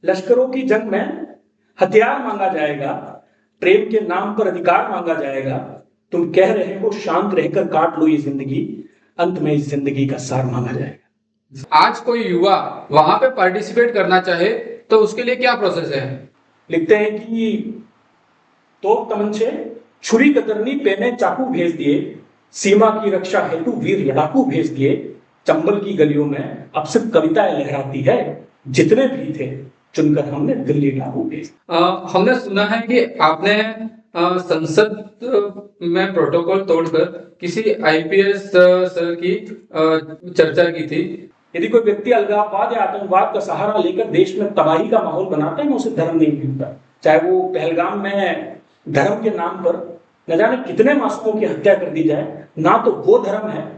लश्करों की जंग में हथियार मांगा जाएगा, प्रेम के नाम पर अधिकार मांगा जाएगा। तुम कह रहे हो शांत रहकर काट लो ये जिंदगी, अंत में इस जिंदगी का सार मांगा जाएगा। आज कोई युवा वहां पे पार्टिसिपेट करना चाहे तो उसके लिए क्या प्रोसेस है? लिखते हैं कि तोप तमंचे, छुरी कतरनी पेने चाकू भेज दिए, सीमा की रक्षा हेतु वीर लड़ाकू भेज दिए। चंबल की गलियों में अब सिर्फ कविताएं लहराती है, जितने भी थे चुनकर हमने दिल्ली डाकू भेज दिए। हमने सुना है कि आपने संसद में प्रोटोकॉल तोड़कर किसी आईपीएस सर की चर्चा की थी। यदि कोई व्यक्ति अलगाववाद या आतंकवाद का सहारा लेकर देश में तबाही का माहौल बनाता है, मैं उसे धर्म नहीं मिलता। चाहे वो पहलगाम में धर्म के नाम पर न जाने कितने मासूमों की हत्या कर दी जाए, ना तो वो धर्म है।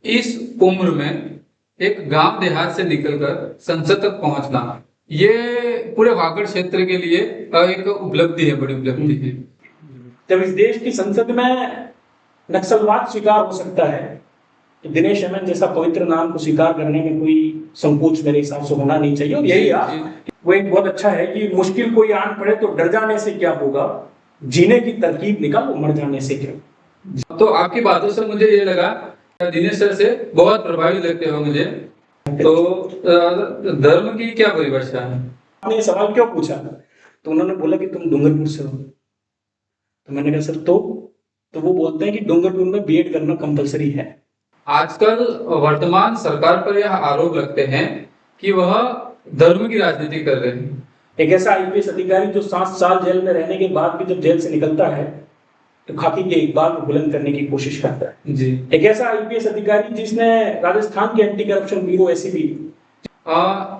इस उम्र में एक गांव देहात से निकलकर संसद तक पहुंचना, ये पूरे वागड़ क्षेत्र के लिए एक उपलब्धि है, बड़ी उपलब्धि है। जब इस देश की संसद में नक्सलवाद स्वीकार हो सकता है, तो दिनेश एमएन जैसा पवित्र नाम को स्वीकार करने में कोई संकोच मेरे हिसाब से होना नहीं चाहिए। और यही वो एक बहुत अच्छा है कि मुश्किल कोई आन पड़े तो डर जाने से क्या होगा, जीने की तरकीब निकालो मर जाने से क्या। तो आपकी बातों से मुझे ये लगा, दिनेश सर से बहुत प्रभावित लगते हो मुझे। तो धर्म की क्या परिभाषा है? आपने ये सवाल क्यों पूछा? तो उन्होंने बोला कि तुम डूंगरपुर से हो। तो मैंने कहा सर तो वो बोलते हैं कि डूंगरपुर में बीएड करना कंपलसरी है। आजकल वर्तमान सरकार पर यह आरोप लगते हैं कि वह धर्म की राजनीति कर रहे हैं। एक ऐसा आईपीएस अधिकारी जो 7 साल जेल में रहने के बाद भी जब जेल से निकलता है तो खाकी के इकबाल को बुलंद करने की कोशिश करता है जी। एक ऐसा आईपीएस अधिकारी जिसने राजस्थान के एंटी करप्शन ब्यूरो एसीबी।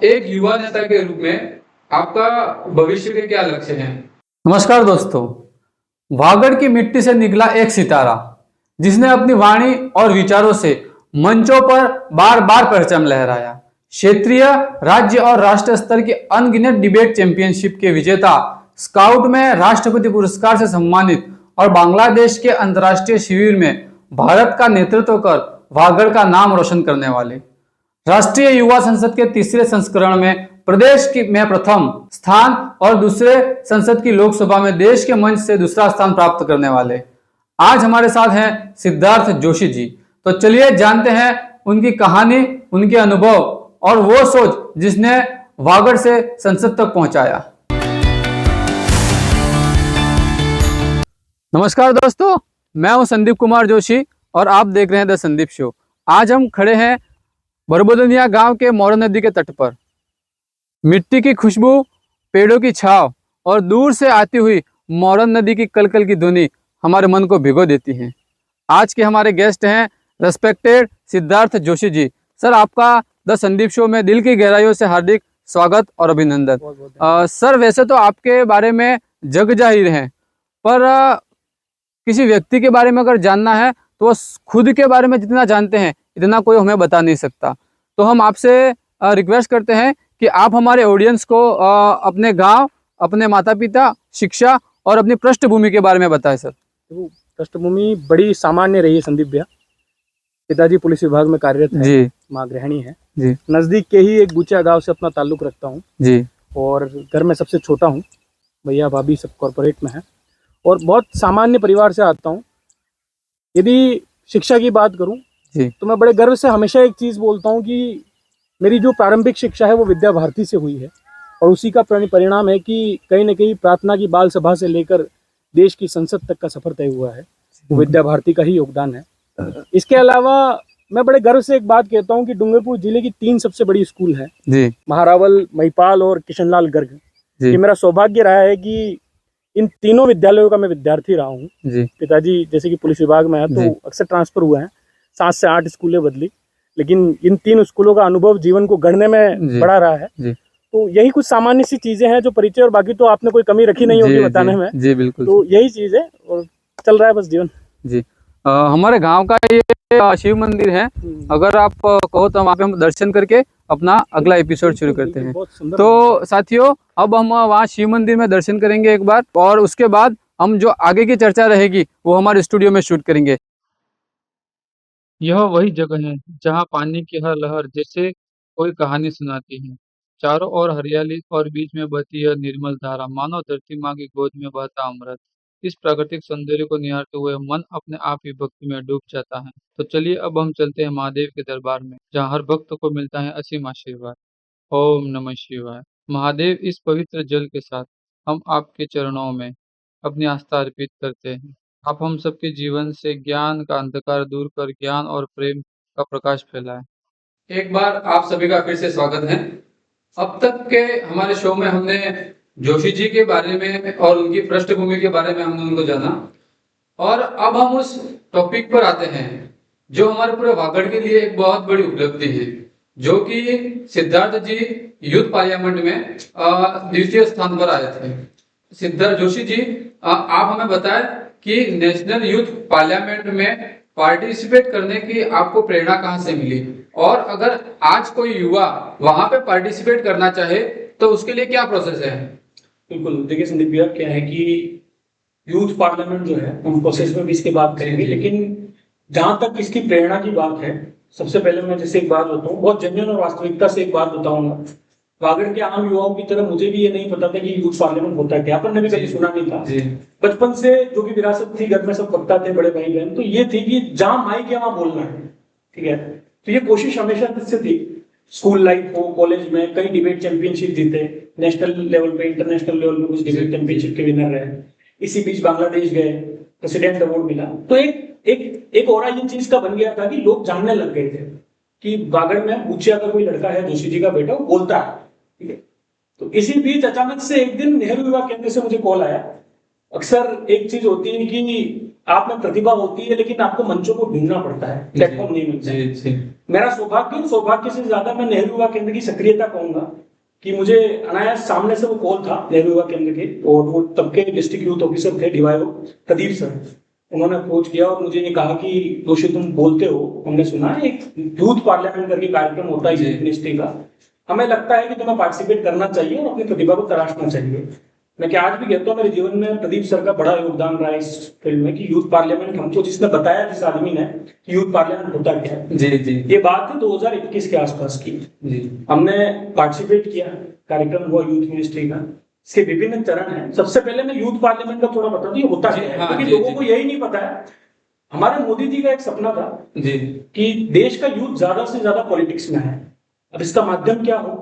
एक युवा नेता के रूप में आपका भविष्य के क्या लक्ष्य हैं? नमस्कार दोस्तों, वागड़ की मिट्टी से निकला एक सितारा जिसने अपनी वाणी और विचारों से मंचों पर बार बार परचम लहराया। क्षेत्रीय, राज्य और राष्ट्रीय स्तर की अनगिनत डिबेट चैंपियनशिप के विजेता, स्काउट में राष्ट्रपति पुरस्कार से सम्मानित और बांग्लादेश के अंतर्राष्ट्रीय शिविर में भारत का नेतृत्व कर वागड़ का नाम रोशन करने वाले, राष्ट्रीय युवा संसद के तीसरे संस्करण में प्रदेश में प्रथम स्थान और दूसरे संसद की लोकसभा में देश के मंच से दूसरा स्थान प्राप्त करने वाले आज हमारे साथ हैं सिद्धार्थ जोशी जी। तो चलिए जानते हैं उनकी कहानी, उनके अनुभव और वो सोच जिसने वागड़ से संसद तक पहुंचाया। नमस्कार दोस्तों, मैं हूं संदीप कुमार जोशी और आप देख रहे हैं द संदीप शो। आज हम खड़े हैं बरबोदनिया गांव के मोरन नदी के तट पर। मिट्टी की खुशबू, पेड़ों की छांव और दूर से आती हुई मोरन नदी की कलकल की ध्वनि हमारे मन को भिगो देती हैं। आज के हमारे गेस्ट हैं रेस्पेक्टेड सिद्धार्थ जोशी जी। सर, आपका द संदीप शो में दिल की गहराइयों से हार्दिक स्वागत और अभिनंदन। सर, वैसे तो आपके बारे में जग जाहिर है, पर किसी व्यक्ति के बारे में अगर जानना है तो वो खुद के बारे में जितना जानते हैं इतना कोई हमें बता नहीं सकता। तो हम आपसे रिक्वेस्ट करते हैं कि आप हमारे ऑडियंस को अपने गांव, अपने माता पिता, शिक्षा और अपनी पृष्ठभूमि के बारे में बताएं। सर, पृष्ठभूमि बड़ी सामान्य रही है संदीप भैया। पिताजी पुलिस विभाग में कार्यरत है जी, माँ गृहिणी है जी, नज़दीक के ही एक गुचा गांव से अपना ताल्लुक रखता हूँ जी, और घर में सबसे छोटा हूँ। भैया भाभी सब कॉरपोरेट में है और बहुत सामान्य परिवार से आता हूँ। यदि शिक्षा की बात करूँ तो मैं बड़े गर्व से हमेशा एक चीज़ बोलता हूँ कि मेरी जो प्रारंभिक शिक्षा है वो विद्या भारती से हुई है और उसी का परिणाम है कि कहीं न कहीं प्रार्थना की बाल सभा से लेकर देश की संसद तक का सफर तय हुआ है, वो विद्या भारती का ही योगदान है। इसके अलावा मैं बड़े गर्व से एक बात कहता हूँ कि डूंगरपुर जिले की 3 सबसे बड़ी स्कूल है जी, महारावल, महिपाल और किशनलाल गर्ग। ये मेरा सौभाग्य रहा है कि इन तीनों विद्यालयों का मैं विद्यार्थी रहा हूँ। पिताजी जैसे कि पुलिस विभाग में है तो अक्सर ट्रांसफर हुए हैं, 7 से 8 स्कूलें बदली, लेकिन इन 3 स्कूलों का अनुभव जीवन को गढ़ने में बड़ा रहा है। तो यही कुछ सामान्य सी चीजें हैं जो परिचय, और बाकी तो आपने कोई कमी रखी नहीं होगी बताने में। जी बिल्कुल। तो यही चीज है और चल रहा है बस जीवन जी। हमारे गांव का ये शिव मंदिर है, अगर आप कहो तो वहाँ पे हम दर्शन करके अपना अगला एपिसोड शुरू करते हैं। तो साथियों, अब हम वहाँ शिव मंदिर में दर्शन करेंगे एक बार, और उसके बाद हम जो आगे की चर्चा रहेगी वो हमारे स्टूडियो में शूट करेंगे। यह वही जगह है जहाँ पानी की हर लहर जैसे कोई कहानी सुनाती है। चारों ओर हरियाली और बीच में बहती यह निर्मल धारा मानो धरती माँ की गोद में बहता अमृत। इस प्राकृतिक सौंदर्य को निहारते हुए मन अपने आप ही भक्ति में डूब जाता है। तो चलिए अब हम चलते हैं महादेव के दरबार में, जहाँ हर भक्त को मिलता है असीम आशीर्वाद। ओम नमः शिवाय। महादेव, इस पवित्र जल के साथ हम आपके चरणों में अपनी आस्था अर्पित करते हैं। आप हम सबके जीवन से ज्ञान का अंधकार दूर कर ज्ञान और प्रेम का प्रकाश फैलाएं। एक बार आप सभी का फिर से स्वागत है। अब तक के हमारे शो में हमने जोशी जी के बारे में और उनकी पृष्ठभूमि के बारे में हमने उनको जाना, और अब हम उस टॉपिक पर आते हैं जो हमारे पूरे वागड़ के लिए एक बहुत बड़ी उपलब्धि है, जो कि सिद्धार्थ जी यूथ पार्लियामेंट में द्वितीय स्थान पर आए थे। सिद्धार्थ जोशी जी, आप हमें बताएं कि नेशनल यूथ पार्लियामेंट में पार्टिसिपेट करने की आपको प्रेरणा कहाँ से मिली, और अगर आज कोई युवा वहां पे पार्टिसिपेट करना चाहे तो उसके लिए क्या प्रोसेस है? बिल्कुल, देखिए संदीप भैया, क्या है कि यूथ पार्लियामेंट जो है हम प्रोसेस में भी इसके बात करेंगे, लेकिन जहां तक इसकी प्रेरणा की बात है, सबसे पहले मैं जैसे एक बात बताऊं, बहुत जेन्युइन और वास्तविकता से एक बात बताऊंगा। वागड़ के आम युवाओं की तरह मुझे भी ये नहीं पता था कि यूथ पार्लियामेंट होता है क्या, अपन ने भी कभी सुना नहीं था। बचपन से जो भी विरासत थी, घर में सब पढ़ता थे, बड़े भाई बहन, तो ये थी कि जहां माइक है वहां बोलना है, ठीक है। तो ये कोशिश हमेशा से थी। स्कूल लाइफ हो, कॉलेज में कई डिबेट चैंपियनशिप जीते, नेशनल लेवल पे, इंटरनेशनल लेवल पे कुछ डिबेट चैंपियनशिप के विनर रहे। इसी बीच बांग्लादेश गए, प्रेसिडेंट अवार्ड मिला। तो एक और ये चीज का बन गया था कि लोग जानने लग गए थे कि वागड़ में बूचिया का कोई लड़का है, जोशी जी का बेटा, वो बोलता है, ठीक है। तो इसी बीच अचानक से एक दिन नेहरू युवा केंद्र से मुझे कॉल आया। अक्सर एक चीज होती है कि आप में प्रतिभा होती है, लेकिन आपको मंचों को ढूंढना पड़ता है, प्लेटफॉर्म नहीं मिलता है। मेरा सौभाग्य से ज्यादा मैं नेहरू युवा केंद्र की सक्रियता कहूंगा कि मुझे अनायास सामने से वो कॉल था नेहरू युवा केंद्र के, और वो तब के डिस्ट्रिक्ट यूथ ऑफिसर थे डीवाईओ प्रदीप सर। उन्होंने अप्रोच किया और मुझे ये कहा कि जोशी तुम बोलते हो, हमने सुना है एक यूथ पार्लियामेंट करके कार्यक्रम होता है मिनिस्ट्री का, हमें लगता है कि तुम्हें पार्टिसिपेट करना चाहिए और अपनी प्रतिभा को तराशना चाहिए। मैं क्या आज भी कहता हूँ, मेरे जीवन में प्रदीप सर का बड़ा योगदान रहा इस फील्ड में कि यूथ पार्लियामेंट हमको जिसने बताया, जिस आदमी ने, कि यूथ पार्लियामेंट होता क्या है। जी जी। ये बात है 2021 के आसपास की। जी। हमने पार्टिसिपेट किया, कार्यक्रम हुआ यूथ मिनिस्ट्री का। इसके विभिन्न चरण हैं। सबसे पहले मैं यूथ पार्लियामेंट का थोड़ा बता दूं ये होता क्या है, क्योंकि लोगों को यही नहीं पता है। हमारे मोदी जी का एक सपना था जी कि देश का यूथ ज्यादा से ज्यादा पॉलिटिक्स में है। अब इसका माध्यम क्या हो,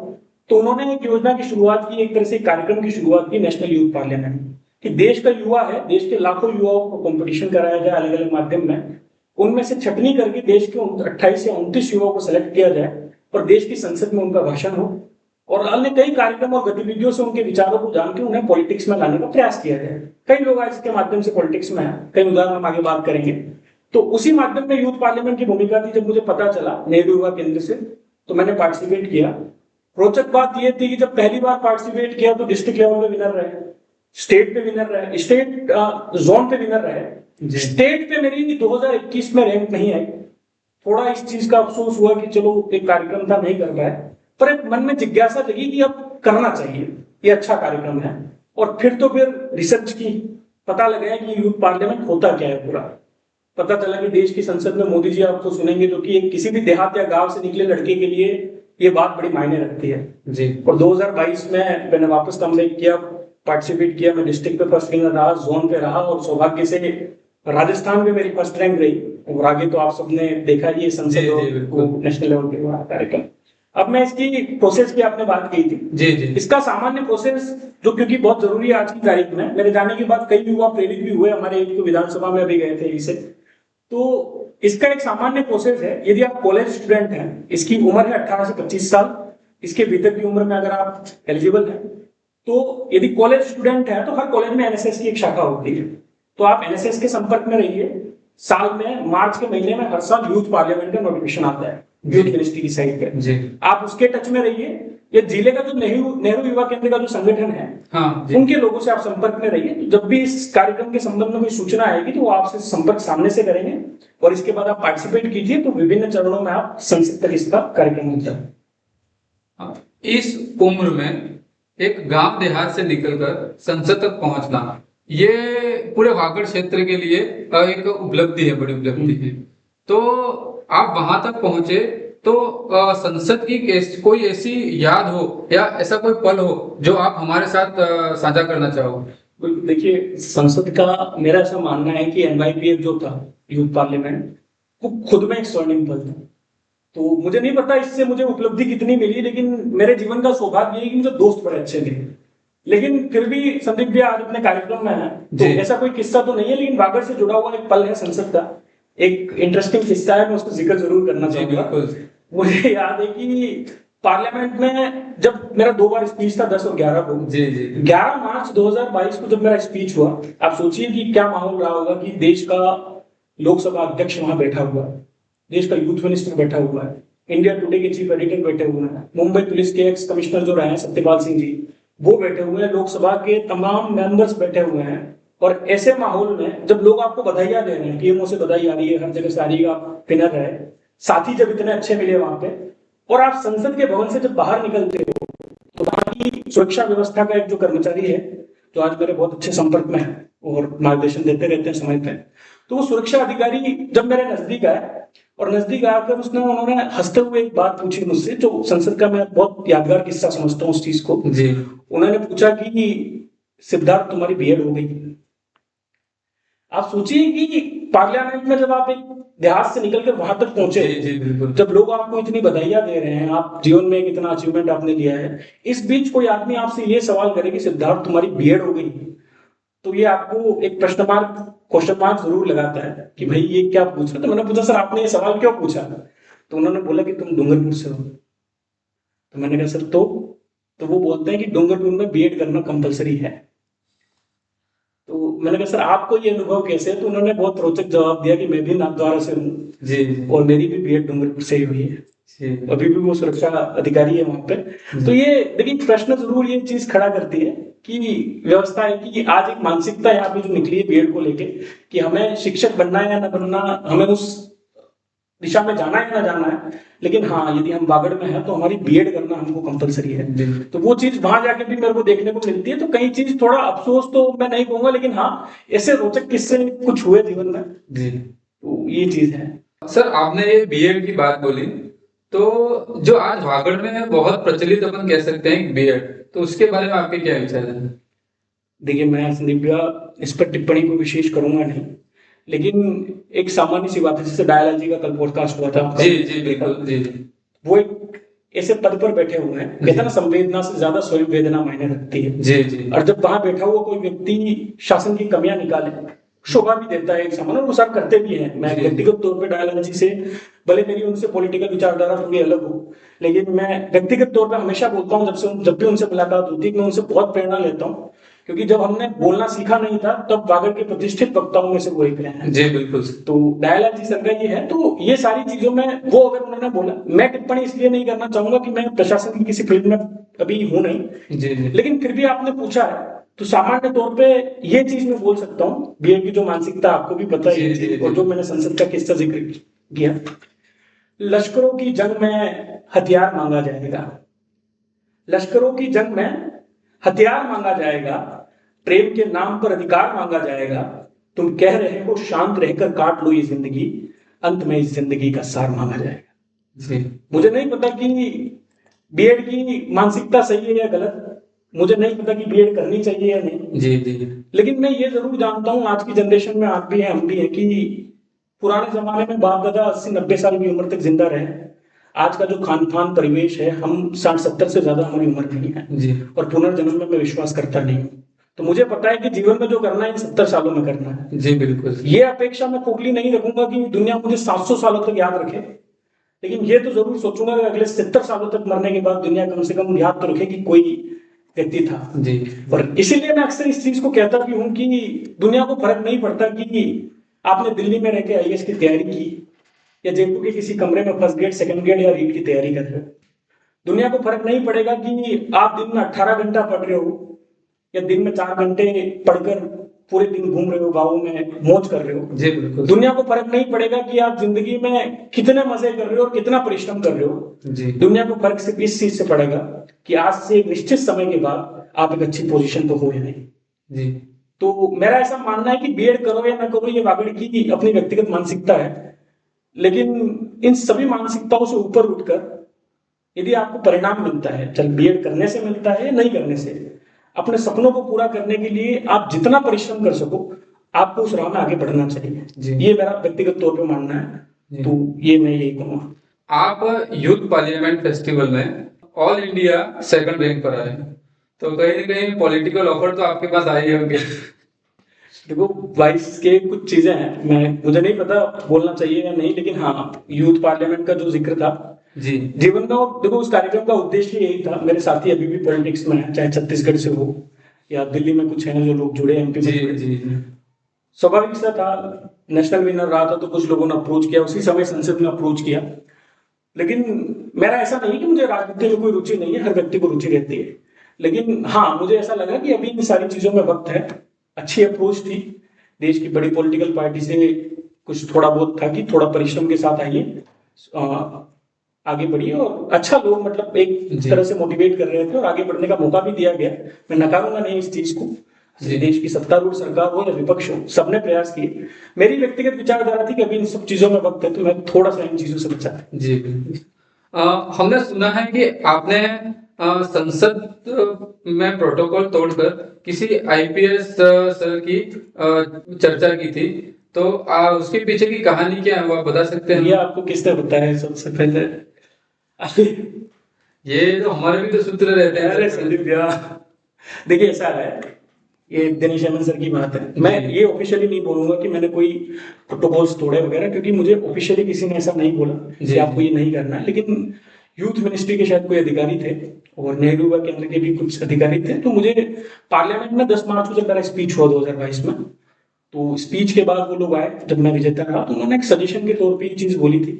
तो उन्होंने एक योजना की शुरुआत की, एक तरह से कार्यक्रम की शुरुआत की, नेशनल यूथ पार्लियामेंट, कि देश का युवा है, देश के लाखों युवाओं को कंपटीशन कराया जाए अलग अलग माध्यम में, उनमें से छटनी करके देश के 28 या 29 युवाओं को सेलेक्ट किया जाए और देश की संसद में उनका भाषण हो और अन्य कई कार्यक्रम और गतिविधियों से उनके विचारों को जान के उन्हें पॉलिटिक्स में लाने का प्रयास किया जाए। कई लोग आज इसके माध्यम से पॉलिटिक्स में है, कई उदाहरण हम आगे बात करेंगे। तो उसी माध्यम में यूथ पार्लियामेंट की भूमिका थी। जब मुझे पता चला नेहरू युवा केंद्र से, तो मैंने पार्टिसिपेट किया। रोचक बात यह थी कि जब पहली बार पार्टिसिपेट किया तो डिस्ट्रिक्ट लेवल पे विनर रहे, स्टेट पे विनर रहे, स्टेट जोन पे विनर रहे। स्टेट पे मेरी 2021 में रैंक नहीं आई। थोड़ा इस चीज का अफसोस हुआ कि चलो एक कार्यक्रम था, नहीं कर पाए, पर एक मन में जिज्ञासा जगी कि अब करना चाहिए, ये अच्छा कार्यक्रम है। और फिर रिसर्च की, पता लगा कि यूथ पार्लियामेंट होता क्या है पूरा। पता चला कि देश की संसद में मोदी जी आपको सुनेंगे, जो कि एक किसी भी देहात या गांव से निकले लड़के के लिए ये बात बड़ी मायने रखती है जी। और 2022 में मैंने वापस कमबैक किया, पार्टिसिपेट किया। मैं डिस्ट्रिक्ट पे फर्स्ट विनर रहा, जोन पे रहा, और सौभाग्य से राजस्थान में मेरी फर्स्ट रैंक रही। और आगे तो आप सबने देखा ये संसद नेशनल लेवल पे हुआ कार्यक्रम। अब मैं इसकी प्रोसेस की आपने बात की थी जी जी। इसका सामान्य प्रोसेस जो क्योंकि बहुत जरूरी है आज की तारीख में, मेरे जाने के बाद कई युवा प्रेरित भी हुए, हमारे एक विधानसभा में भी गए थे इसे। तो इसका एक सामान्य प्रोसेस है। यदि आप कॉलेज स्टूडेंट हैं, इसकी उम्र है 18 से 25 साल, इसके भीतर की उम्र में अगर आप एलिजिबल हैं, तो यदि कॉलेज स्टूडेंट है तो हर कॉलेज में एनएसएस की एक शाखा होती है, तो आप एनएसएस के संपर्क में रहिए। साल में मार्च के महीने में हर साल यूथ पार्लियामेंट का नोटिफिकेशन आता है यूथ मिनिस्ट्री की साइट पे जी। आप उसके टच में रहिए। ये जिले का जो नेहरू युवा केंद्र का जो संगठन है, हाँ, उनके लोगों से आप संपर्क में रहिए। तो जब भी इस कार्यक्रम के संबंध में कोई सूचना आएगी तो वो आपसे संपर्क सामने से करेंगे, और इसके बाद आप पार्टिसिपेट कीजिए। तो विभिन्न चरणों में आप संसद तक इसका कार्यक्रम होता है। इस उम्र में एक गांव देहात से निकलकर संसद तक पहुंचना, ये पूरे वागड़ क्षेत्र के लिए एक उपलब्धि है, बड़ी उपलब्धि है। तो आप वहां तक पहुंचे, तो संसद की कोई ऐसी याद हो या ऐसा कोई पल हो जो आप हमारे साथ साझा करना चाहो। देखिए, संसद का मेरा ऐसा मानना है कि NYPF जो था, यूथ पार्लियामेंट, वो खुद में एक स्वर्णिम पल था। तो मुझे नहीं पता इससे मुझे उपलब्धि कितनी मिली, लेकिन मेरे जीवन का सौभाग्य है कि मुझे दोस्त बड़े अच्छे मिले। लेकिन फिर भी संदीप भैया आज अपने कार्यक्रम में है, तो ऐसा कोई किस्सा तो नहीं है, लेकिन वागड़ से जुड़ा हुआ एक पल है संसद का। एक इंटरेस्टिंग किस्सा है, मैं उसको जिक्र जरूर करना चाहूंगा। मुझे याद है कि पार्लियामेंट में जब मेरा 2 बार स्पीच था, 10 और 11 को। 11 मार्च 2022 को जब मेरा स्पीच हुआ, आप सोचिए कि क्या माहौल रहा होगा कि देश का लोकसभा अध्यक्ष वहां बैठा हुआ है, देश का यूथ मिनिस्टर बैठा हुआ है, इंडिया टुडे के चीफ एडिटर बैठे हुए हैं, मुंबई पुलिस के एक्स कमिश्नर जो रहे हैं सत्यपाल सिंह जी, वो बैठे हुए हैं, लोकसभा के तमाम मेंबर्स बैठे हुए हैं। और ऐसे माहौल में जब लोग आपको बधाइयां दे रहे हैं, पीएमओ से बधाई आ रही है, हर जगह से आ रही है, आप विनर रहे, साथी जब इतने अच्छे मिले वहां पे, और आप संसद के भवन से जब बाहर निकलते हो तो वहां की सुरक्षा व्यवस्था का एक जो कर्मचारी है, जो आज मेरे बहुत अच्छे संपर्क में है और मार्गदर्शन देते रहते हैं समय पे, तो वो सुरक्षा अधिकारी जब मेरे नजदीक आए और नजदीक आकर उन्होंने हंसते हुए एक बात पूछी मुझसे, जो संसद का मैं बहुत यादगार किस्सा समझता हूँ उस चीज को। उन्होंने पूछा कि सिद्धार्थ, तुम्हारी बीएड हो गई। आप सोचिए कि पार्लियामेंट में जब आप एक देहात से निकलकर वहां तक पहुंचे, जब लोग आपको इतनी बधाइयां दे रहे हैं, आप जीवन में इतना अचीवमेंट आपने लिया है, इस बीच कोई आदमी आपसे ये सवाल करे कि सिद्धार्थ तुम्हारी बीएड हो गई, तो ये आपको एक क्वेश्चन मार्क जरूर लगाता है कि भाई ये क्या पूछ रहे। तो मैंने पूछा, सर आपने ये सवाल क्यों पूछा? तो उन्होंने बोला कि तुम डूंगरपुर से हो। तो मैंने कहा सर तो वो बोलते हैं कि डूंगरपुर में बीएड करना कंपलसरी है। तो मैंने कहा सर आपको ये अनुभव कैसे है? तो उन्होंने बहुत रोचक जवाब दिया कि मैं भी नाथद्वारा से हूँ और मेरी भी बीएड डूंगरपुर से ही हुई है, अभी भी वो सुरक्षा अधिकारी है वहां पे। तो ये देखिए, प्रश्न जरूर ये चीज खड़ा करती है कि व्यवस्था है कि आज एक मानसिकता यहाँ पे जो निकली है बीएड को लेके, कि हमें शिक्षक बनना है या ना बनना, हमें उस दिशा में जाना है या ना जाना है, लेकिन हाँ यदि हम वागड़ में है तो हमारी बीएड करना हमको कंपलसरी है। तो वो चीज वहां जाके भी मेरे को देखने को मिलती है। तो कई चीज थोड़ा अफसोस तो मैं नहीं कहूंगा, लेकिन हाँ ऐसे रोचक किस्से कुछ हुए जीवन में, तो ये चीज है। सर आपने ये बीएड की बात बोली, तो जो आज वागड़ में बहुत प्रचलित अपन कह सकते हैं बीएड, तो उसके बारे में आपके क्या विचार है? देखिए, मैं संदीप भैया इस पर टिप्पणी को विशेष करूंगा नहीं, लेकिन एक सामान्य सी बात है, जैसे डायलाल जी का कल पॉडकास्ट हुआ था। जी बिल्कुल। जी वो एक ऐसे पद पर बैठे हुए हैं, कहते हैं ना संवेदना से ज्यादा स्वयं वेदना मायने रखती है। जी। और जब वहां बैठा हुआ कोई व्यक्ति शासन की कमियां निकाले, शोभा भी देता है एक सामान, और वो सब करते भी हैं। मैं व्यक्तिगत तौर पे डायलाल जी से, भले मेरी उनसे पॉलिटिकल विचारधारा थोड़ी अलग हो, लेकिन मैं व्यक्तिगत तौर पे हमेशा बोलता हूँ, जब भी उनसे मुलाकात होती है, मैं उनसे बहुत प्रेरणा लेता हूँ, क्योंकि जब हमने बोलना सीखा नहीं था तब वागड़ के प्रतिष्ठित वक्ताओं में से वो एक हैं। जी बिल्कुल। तो डायलाल जी सर का ये है। तो ये सारी चीजों में वो अगर उन्होंने बोला, मैं टिप्पणी इसलिए नहीं करना चाहूंगा कि मैं प्रशासन की किसी फील्ड में अभी हूं नहीं, जी। लेकिन फिर भी आपने पूछा है तो सामान्य तौर पे ये चीज मैं बोल सकता हूँ, बीएड की जो मानसिकता आपको भी पता है, और जो मैंने संसद का किस्सा जिक्र किया, लश्करों की जंग में हथियार मांगा जाएगा, लश्करों की जंग में हथियार मांगा जाएगा, प्रेम के नाम पर अधिकार मांगा जाएगा, तुम कह रहे हो शांत रहकर काट लो ये जिंदगी, अंत में इस जिंदगी का सार मांगा जाएगा। जी। मुझे नहीं पता कि बीएड की मानसिकता सही है या गलत, मुझे नहीं पता कि बीएड करनी चाहिए या नहीं। जी। लेकिन मैं ये जरूर जानता हूँ, आज की जनरेशन में आप भी हैं, हम भी हैं, कि पुराने जमाने में बाप दादा 80-90 साल की उम्र तक जिंदा रहे। आज का जो खान पान परिवेश है, हम 60-70 से ज्यादा हमारी उम्र नहीं है जी। और पुनर्जन्म में मैं विश्वास करता नहीं हूँ। तो मुझे पता है कि जीवन में जो करना है 70 सालों में करना है। जी बिल्कुल। ये अपेक्षा मैं खोखली नहीं रखूंगा कि दुनिया मुझे 700 सालों तक याद रखे, लेकिन ये तो जरूर सोचूंगा कि अगले 70 सालों तक मरने के बाद दुनिया कम से कम याद तो रखे कि कोई व्यक्ति था। जी। और इसीलिए मैं अक्सर इस चीज को कहता भी हूँ कि दुनिया को फर्क नहीं पड़ता कि आपने दिल्ली में रह के आईएएस की तैयारी की या जयपुर के किसी कमरे में फर्स्ट ग्रेड, सेकंड ग्रेड या रीट की तैयारी कर रहे हो। दुनिया को फर्क नहीं पड़ेगा कि आप दिन में 18 घंटा पढ़ रहे हो या दिन में 4 घंटे पढ़कर पूरे दिन घूम रहे हो, गाँव में मौज कर रहे हो। जी बिल्कुल। दुनिया को फर्क नहीं पड़ेगा कि आप जिंदगी में कितने मजे कर रहे हो और कितना परिश्रम कर रहे हो। जी। दुनिया को फर्क सिर्फ इस चीज से पड़ेगा कि आज से एक निश्चित समय के बाद आप एक अच्छी पोजीशन पर हो या नहीं। जी। तो मेरा ऐसा मानना है कि बीएड करो या ना करो, ये वागड़ की अपनी व्यक्तिगत मानसिकता है। लेकिन इन सभी मानसिकताओं से ऊपर उठकर यदि आपको परिणाम मिलता है, चल बीएड करने से मिलता है या नहीं करने से, अपने सपनों को पूरा करने के लिए आप जितना परिश्रम कर सको, आपको उस राह में आगे बढ़ना चाहिए। ये मेरा व्यक्तिगत तौर पे मानना है। तो ये मैं यही कहूँगा। आप यूथ पार्लियामेंट फेस्टिवल में ऑल इंडिया सेकंड रैंक पर आए, तो कहीं ना कहीं पॉलिटिकल ऑफर तो आपके पास आए होंगे। देखो, वाइस के कुछ चीजें हैं, मुझे नहीं पता बोलना चाहिए या नहीं, लेकिन हाँ, यूथ पार्लियामेंट का जो जिक्र था जी, जीवन का, देखो उस कार्यक्रम का उद्देश्य यही था। मेरे साथी अभी भी पॉलिटिक्स में है, चाहे छत्तीसगढ़ से हो या दिल्ली में कुछ है जो लोग जुड़े, एमपी में जुड़े। स्वाभाविक सा था, नेशनल विनर रहा था तो कुछ लोगों ने अप्रोच किया, उसी समय संसद में अप्रोच किया। लेकिन मेरा ऐसा नहीं कि मुझे राजनीति में कोई रुचि नहीं है, हर व्यक्ति को रुचि रहती है। लेकिन हाँ, मुझे ऐसा लगा कि अभी इन सारी चीजों में वक्त है। अच्छी अप्रोच थी देश की बड़ी पॉलिटिकल पार्टी से, कुछ थोड़ा बहुत था कि थोड़ा परिश्रम के साथ आइए, आगे बढ़िए, और अच्छा लोग मतलब एक तरह से मोटिवेट कर रहे थे और आगे बढ़ने का मौका भी दिया गया। मैं नकारूंगा नहीं इस चीज को। देश की सत्तारूढ़ सरकार हो या विपक्ष हो, सबने प्रयास किए। मेरी व्यक्तिगत विचारधारा थी कि अभी इन सब चीजों में वक्त है, तो मैं थोड़ा सा इन चीजों से बचा। जी, हमने सुना है कि आपने संसद में प्रोटोकॉल तोड़कर किसी आईपीएस सर की चर्चा की थी, तो उसके पीछे की कहानी क्या है वो आप बता सकते हैं? ये आपको किसने बताया है सबसे पहले? ये तो हमारे भी तो सूत्र रहते हैं। अरे संदीप भैया, देखिए ऐसा है, ये दिनेश हेमंत सर की बात है। मैं ये ऑफिशियली नहीं बोलूंगा कि मैंने कोई प्रोटोकॉल्स तोड़े वगैरह, क्योंकि मुझे ऑफिशियली किसी ने ऐसा नहीं बोला कि आपको ये नहीं करना है। लेकिन यूथ मिनिस्ट्री के शायद कोई अधिकारी थे और नेहरू युवा केंद्र के भी कुछ अधिकारी थे। तो मुझे पार्लियामेंट में 10 मार्च को जब मेरा स्पीच हुआ 2022 में, तो स्पीच के बाद वो लोग आए, जब मैं विजेता रहा, तो उन्होंने एक सजेशन के तौर पे ये चीज बोली थी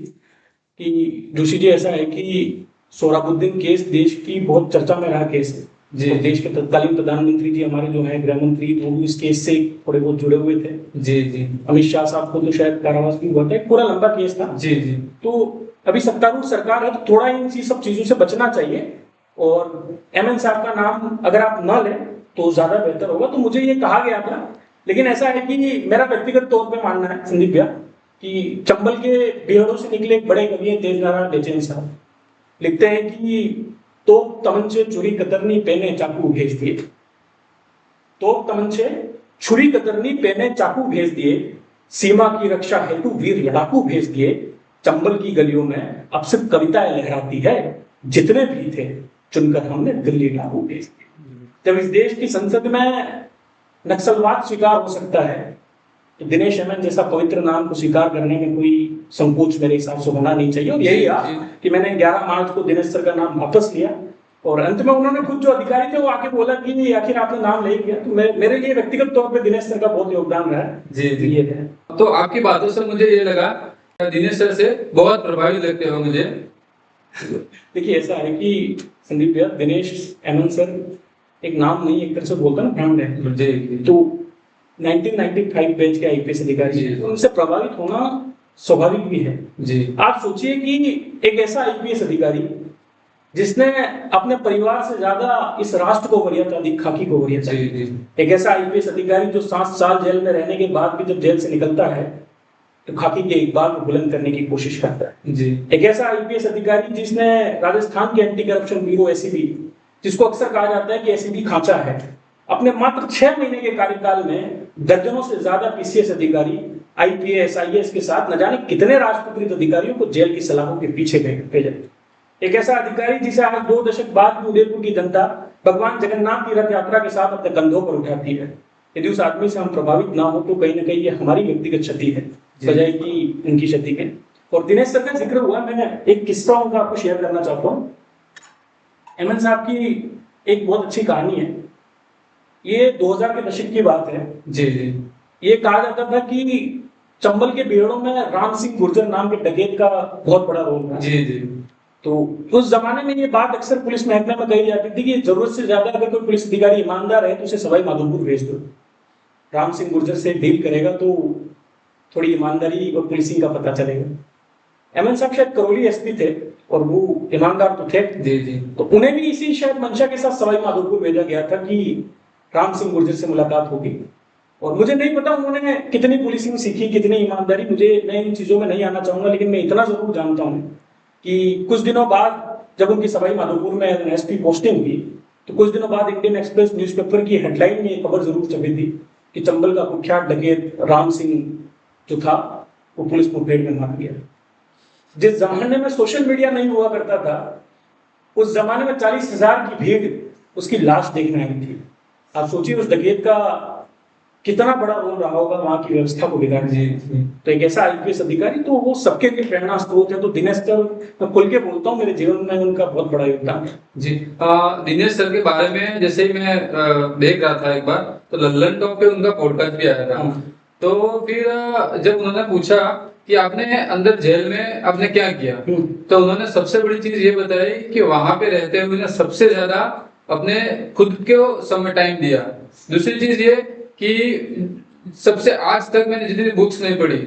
कि जोशी जी, ऐसा है कि सोहराबुद्दीन केस देश की बहुत चर्चा में रहा केस है। तो देश के तत्कालीन प्रधानमंत्री जी हमारे जो है गृह मंत्री, तो वो इस केस से थोड़े बहुत जुड़े हुए थे। जी। अमित शाह साहब को तो शायद कारावास भी हुआ था, एक पूरा लंबा केस था। जी। तो अभी सत्तारूढ़ सरकार है, तो थोड़ा इन सब चीजों से बचना चाहिए, और एमएन साहब का नाम अगर आप न लें तो ज्यादा बेहतर होगा। तो मुझे ये कहा गया था। लेकिन ऐसा है कि मेरा व्यक्तिगत तौर पे मानना है संदीप भैया कि चंबल के बेहड़ों से निकले एक बड़े कवि तेज नारायण बेचैन साहब लिखते हैं कि तोप तमंचे छुरी कतरनी पेने चाकू भेज दिए, तोप तमंचे छुरी कतरनी पेने चाकू भेज दिए, सीमा की रक्षा हेतु वीर लड़ाकू भेज दिए, चंबल की गलियों में अब सिर्फ कविताएं लहराती है, जितने भी थे चुनकर हमने दिल्ली डाकू भेज दिए। जब इस देश की संसद में नक्सलवाद स्वीकार हो सकता है, तो दिनेश हेमन जैसा पवित्र नाम को स्वीकार करने में कोई संकोच मेरे हिसाब से होना नहीं चाहिए। और यही रहा कि मैंने 11 मार्च को दिनेश सर का नाम वापस लिया, और अंत में उन्होंने खुद जो अधिकारी थे वो आके बोला कि आखिर आपने नाम ले लिया। तो मेरे लिए व्यक्तिगत तौर पे दिनेश सर का बहुत योगदान रहा है। जी। ये है। तो आपकी बातों से मुझे ये लगा दिनेश सर से बहुत प्रभावित लगते हो मुझे। देखिए ऐसा है कि संदीप भैया, दिनेश हेमन सर एक नाम नहीं, एक तरह से बोलता ना, ब्रांड है। जी। तो 1995 बैच के आईपीएस अधिकारी हैं, तो उनसे प्रभावित होना स्वाभाविक भी है। जी। आप सोचिए कि एक ऐसा आईपीएस अधिकारी जिसने अपने परिवार से ज्यादा इस राष्ट्र को वरीयता दी, खाकी को वरीयता दी। एक ऐसा आईपीएस अधिकारी जो 7 साल जेल में रहने के बाद भी जब जेल से निकलता है तो खाकी के इकबाल को बुलंद करने की कोशिश करता है। जी। एक ऐसा आईपीएस अधिकारी जिसने राजस्थान के एंटी करप्शन ब्यूरो एसीबी, जिसको अक्सर कहा जाता है कि एसीबी खांचा है, अपने मात्र 6 महीने के कार्यकाल में दर्जनों से ज्यादा पीसीएस अधिकारी, आईपीएस, आईएएस के साथ न जाने कितने राजपत्रित अधिकारियों को जेल की सलाखों के पीछे भेजा। एक ऐसा अधिकारी जिसे आज 2 दशक बाद भी उदयपुर की जनता भगवान जगन्नाथ की रथ यात्रा के साथ अपने कंधों पर उठाती है। यदि उस आदमी से हम प्रभावित ना हो तो कहीं ना कहीं ये हमारी व्यक्तिगत क्षति है, बजाय कि इनकी क्षति है। और दिनेश सर का जिक्र हुआ, मैं एक किस्सा उनका आपको शेयर करना चाहता हूँ। हेमंत साहब की एक बहुत अच्छी कहानी है। ये 2000 के दशक की बात है। जी। ये कहा जाता था कि चंबल के बेड़ों में राम सिंह गुर्जर नाम के डकैत का बहुत बड़ा रोल था। जी। तो उस जमाने में ये बात अक्सर पुलिस महकमे में कही जाती थी कि जरूरत से ज्यादा अगर कोई पुलिस अधिकारी ईमानदार है तो उसे सवाई माधोपुर भेज दो। राम सिंह गुर्जर से डील करेगा तो थोड़ी ईमानदारी और पुलिसिंग का पता चलेगा। हेमंत साहब शायद करौली एसपी थे और वो ईमानदार तो थे। जी। तो उन्हें भी इसी शायद मंशा के साथ सवाई माधोपुर भेजा गया था कि राम सिंह गुर्जर से मुलाकात होगी और मुझे नहीं पता उन्होंने कितनी पुलिसिंग सीखी, कितनी ईमानदारी, मुझे मैं इन चीजों में नहीं आना चाहूंगा, लेकिन मैं इतना जरूर जानता हूँ कि कुछ दिनों बाद जब उनकी सवाई माधोपुर में एसपी पोस्टिंग हुई, तो कुछ दिनों बाद इंडियन एक्सप्रेस न्यूज़पेपर की हेडलाइन में एक खबर जरूर छपी थी कि चंबल का कुख्यात डकैत राम सिंह जो था वो पुलिस मुठभेड़ में मार गया। जिस जमाने में सोशल मीडिया नहीं हुआ करता था, उस जमाने में 40,000 की भीड़ उसकी लाश देखने आई थी। आप सोचिए उस डकैत का कितना बड़ा रोल रहा होगा वहां की व्यवस्था को बिगाड़ने में। तो एक ऐसा आईपीएस अधिकारी, तो वो सबके लिए प्रेरणा स्रोत है। तो दिनेश सर, मैं खुल के बोलता हूँ, मेरे जीवन में उनका बहुत बड़ा योगदान है। जी, दिनेश सर के बारे में जैसे ही मैं देख रहा था एक बार, तो लल्लन टॉप पे उनका पॉडकास्ट भी आया था। तो फिर जब उन्होंने पूछा कि आपने अंदर जेल में आपने क्या किया, तो उन्होंने सबसे बड़ी चीज ये बताई कि वहां पे रहते हुए ने सबसे ज्यादा अपने खुद को समय टाइम दिया। दूसरी चीज ये कि सबसे आज तक मैंने जितनी बुक्स नहीं पढ़ी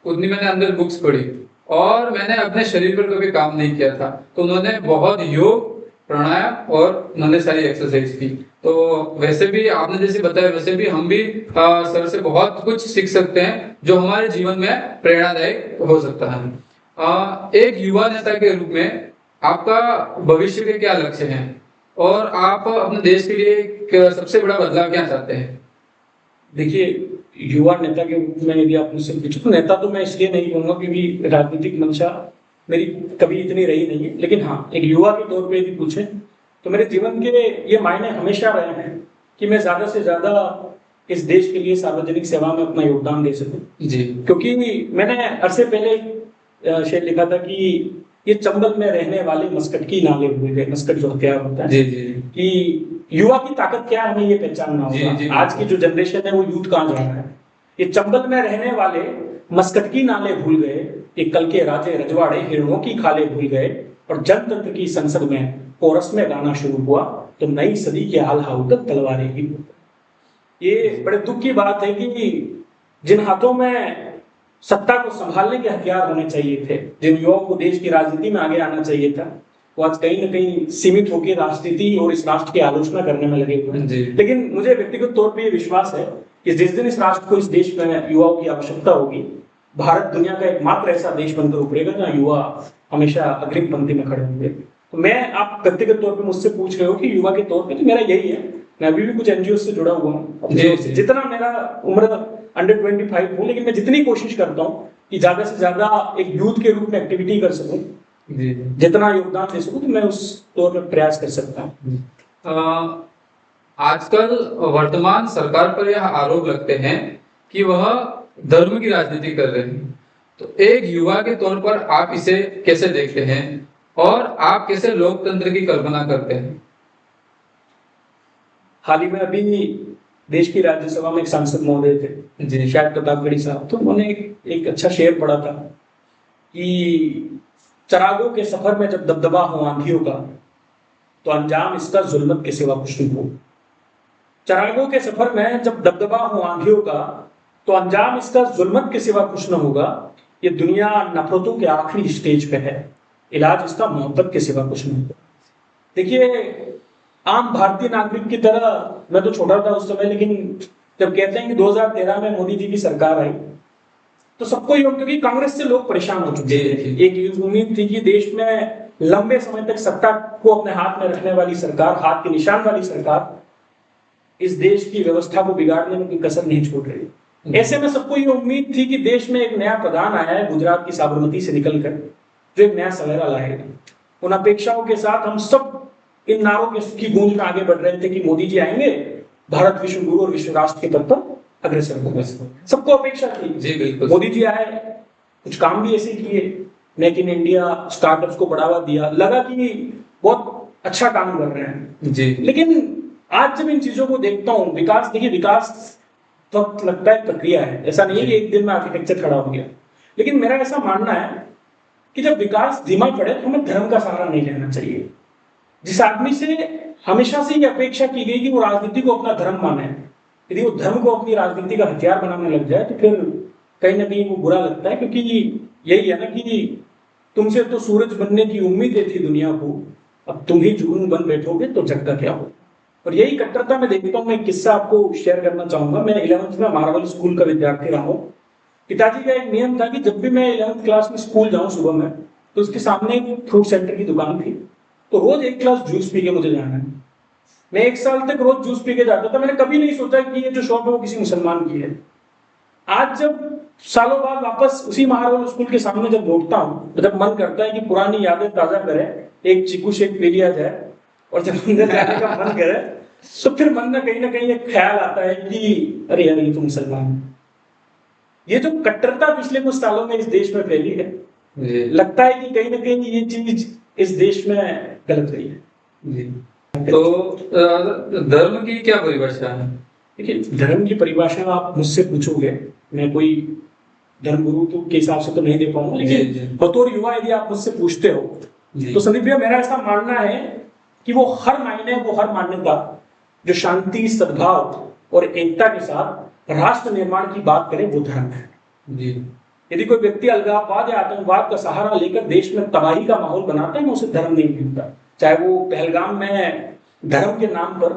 उतनी मैंने अंदर बुक्स पढ़ी, और मैंने अपने शरीर पर कभी काम नहीं किया था। तो उन्होंने बहुत योग, प्राणायाम और उन्होंने सारी एक्सरसाइज की। तो वैसे भी आपने जैसे बताया, वैसे भी हम भी सर से बहुत कुछ सीख सकते हैं जो हमारे जीवन में प्रेरणादायक हो सकता है। एक युवा नेता के रूप में आपका भविष्य के क्या लक्ष्य हैं, और आप अपने देश के लिए सबसे बड़ा बदलाव क्या चाहते हैं? देखिए, युवा नेता के रूप में यदि आप मुझसे पूछो, तो नेता तो मैं इसलिए नहीं कहूंगा क्योंकि राजनीतिक मंशा मेरी कभी इतनी रही नहीं है, लेकिन हाँ, एक युवा के तौर पे यदि पूछे तो मेरे जीवन के ये मायने हमेशा रहे हैं कि मैं ज्यादा से ज्यादा इस देश के लिए सार्वजनिक सेवा में अपना योगदान दे सकूं। जी, क्योंकि मैंने अरसे पहले शेर लिखा था कि ये चंबल में रहने वाले मस्कट की नाले भूल गए। मस्कट जो हथियार होता है, जी, जी, कि युवा की ताकत क्या है हमें ये पहचानना होगा। आज की जो जनरेशन है वो यूथ कहाँ जा रहा है। ये चंबल में रहने वाले मस्कट की नाले भूल गए, ये कल के राजे रजवाड़े हिरणों की खाले भूल गए, और जनतंत्र की संसद में कोरस में गाना शुरू हुआ तो नई सदी के हाल हाउतक तलवारें ही। ये बड़े दुख की बात है कि जिन हाथों में सत्ता को संभालने के हथियार होने चाहिए थे, जिन युवाओं को देश की राजनीति में आगे आना चाहिए था, वो आज कहीं न कहीं सीमित होकर राजनीति और इस राष्ट्र की आलोचना करने में लगे हुए हैं। लेकिन मुझे व्यक्तिगत तौर पे ये विश्वास है कि जिस दिन इस राष्ट्र को, इस देश में युवाओं की आवश्यकता होगी, भारत दुनिया का एकमात्र ऐसा देश बनकर उभरेगा जहाँ युवा हमेशा अग्रिम पंक्ति में खड़े होंगे। तो मैं, आप व्यक्तिगत तौर पे मुझसे पूछ रहे हो कि युवा के तौर पे, तो मेरा यही है। मैं अभी भी कुछ एनजीओ से जुड़ा हुआ हूँ, जितना मेरा उम्र अंडर 25 हूँ, लेकिन मैं जितनी कोशिश करता हूँ कि ज्यादा से ज्यादा एक यूथ के रूप में एक्टिविटी कर सकूं, जितना योगदान दे सकूं, तो मैं उस तौर पर प्रयास कर सकता हूँ। आजकल वर्तमान सरकार पर यह आरोप लगते हैं कि वह धर्म की राजनीति कर रहे हैं। तो एक युवा के तौर पर आप इसे कैसे देखते हैं, और आप कैसे लोकतंत्र की कल्पना करते हैं? हाल ही में अभी देश की राज्यसभा में एक सांसद महोदय थे जी, शायद प्रतापगढ़ी साहब, तो उन्होंने एक अच्छा शेर पढ़ा था कि चरागों के सफर में जब दबदबा हो आंधियों का, तो अंजाम इसका जुल्मत के सिवा कुछ नहीं हो। चरागों के सफर में जब दबदबा हो आंधियों का, तो अंजाम इसका जुल्मत के सिवा कुछ न होगा। ये दुनिया नफरतों के आखिरी स्टेज पे है, इलाज इसका मोहब्बत के सिवा कुछ नहीं होगा। देखिए, आम भारतीय नागरिक की तरह मैं तो छोटा था उस समय, लेकिन जब कहते हैं कि 2013 में मोदी जी की सरकार आई, तो सबको ये, क्योंकि कांग्रेस से लोग परेशान हो चुके थे। एक उम्मीद थी कि देश में लंबे समय तक सत्ता को अपने हाथ में रखने वाली सरकार, हाथ के निशान वाली सरकार, इस देश की व्यवस्था को बिगाड़ने में कोई कसर नहीं छोड़ रही। ऐसे में सबको ये उम्मीद थी कि देश में एक नया प्रधान आया है गुजरात की साबरमती से निकलकर, जो एक नया सवेरा लाएगा। उन अपेक्षाओं के साथ हम सब इन नारों की गूंज में आगे बढ़ रहे थे कि मोदी जी आएंगे, भारत विश्व गुरु और विश्व राष्ट्र के पद पर अग्रसर होगा। सबको अपेक्षा थी। जी बिल्कुल। मोदी जी आए, कुछ काम भी ऐसे किए, मेक इन इंडिया, स्टार्टअप्स को बढ़ावा दिया, लगा कि बहुत अच्छा काम कर रहे हैं जी। लेकिन आज जब इन चीजों को देखता हूँ, विकास, देखिए विकास वक्त लगता है, प्रक्रिया है, ऐसा नहीं है कि एक दिन में आर्किटेक्चर खड़ा हो गया। लेकिन मेरा ऐसा मानना है कि जब विकास धीमा पड़े तो हमें धर्म का सहारा नहीं लेना चाहिए। जिस आदमी से हमेशा से ये अपेक्षा की गई कि वो राजनीति को अपना धर्म माने, यदि वो धर्म को अपनी राजनीति का हथियार बनाने लग जाए, तो फिर कहीं ना कहीं वो बुरा लगता है। क्योंकि यही है ना कि तुमसे तो सूरज बनने की उम्मीदें थी दुनिया को, अब तुम ही जुगनू बन बैठोगे तो जग का क्या हो। और यही कट्टरता मैं देखता हूँ। मैं एक किस्सा आपको शेयर करना चाहूंगा। मैं 11वीं में मार्वल स्कूल का विद्यार्थी रहा हूँ। पिताजी का एक नियम था कि जब भी मैं 11वीं क्लास में स्कूल जाऊं सुबह में, तो उसके सामने एक फ्रूट सेंटर की दुकान थी, तो रोज एक ग्लास जूस पी के मुझे जाना है। मैं 1 साल तक रोज जूस पी के जाता था। मैंने कभी नहीं सोचा कि ये जो शॉप है वो किसी मुसलमान की है। आज जब सालों बाद वापस उसी मार्वल स्कूल के सामने जब लौटता हूँ, तो जब मन करता है कि पुरानी यादें ताजा करे, एक चीकू शेक पी लिया जाए, और जब अंदर जाने का मन करे, तो फिर मन में कहीं ना कहीं एक ख्याल आता है कि अरे यार, ये तो मुसलमान है। ये जो कट्टरता पिछले कुछ सालों में इस देश में फैली है, लगता है कि कहीं ना कहीं ये चीज इस देश में गलत रही है। जी। तो धर्म की क्या परिभाषा है? देखिए, धर्म की परिभाषा आप मुझसे पूछोगे, मैं कोई धर्म गुरु तो के हिसाब से तो नहीं दे पाऊंगा, लेकिन बतौर युवा यदि आप मुझसे पूछते हो, तो संदीप भैया मेरा ऐसा मानना है कि वो हर मान्यता जो शांति, सद्भाव और एकता के साथ राष्ट्र निर्माण की बात करे, वो धर्म है। जी। यदि कोई व्यक्ति अलगाववाद या आतंकवाद का सहारा लेकर देश में तबाही का माहौल बनाता है, उसे धर्म नहीं मिलता। चाहे वो पहलगाम में धर्म के नाम पर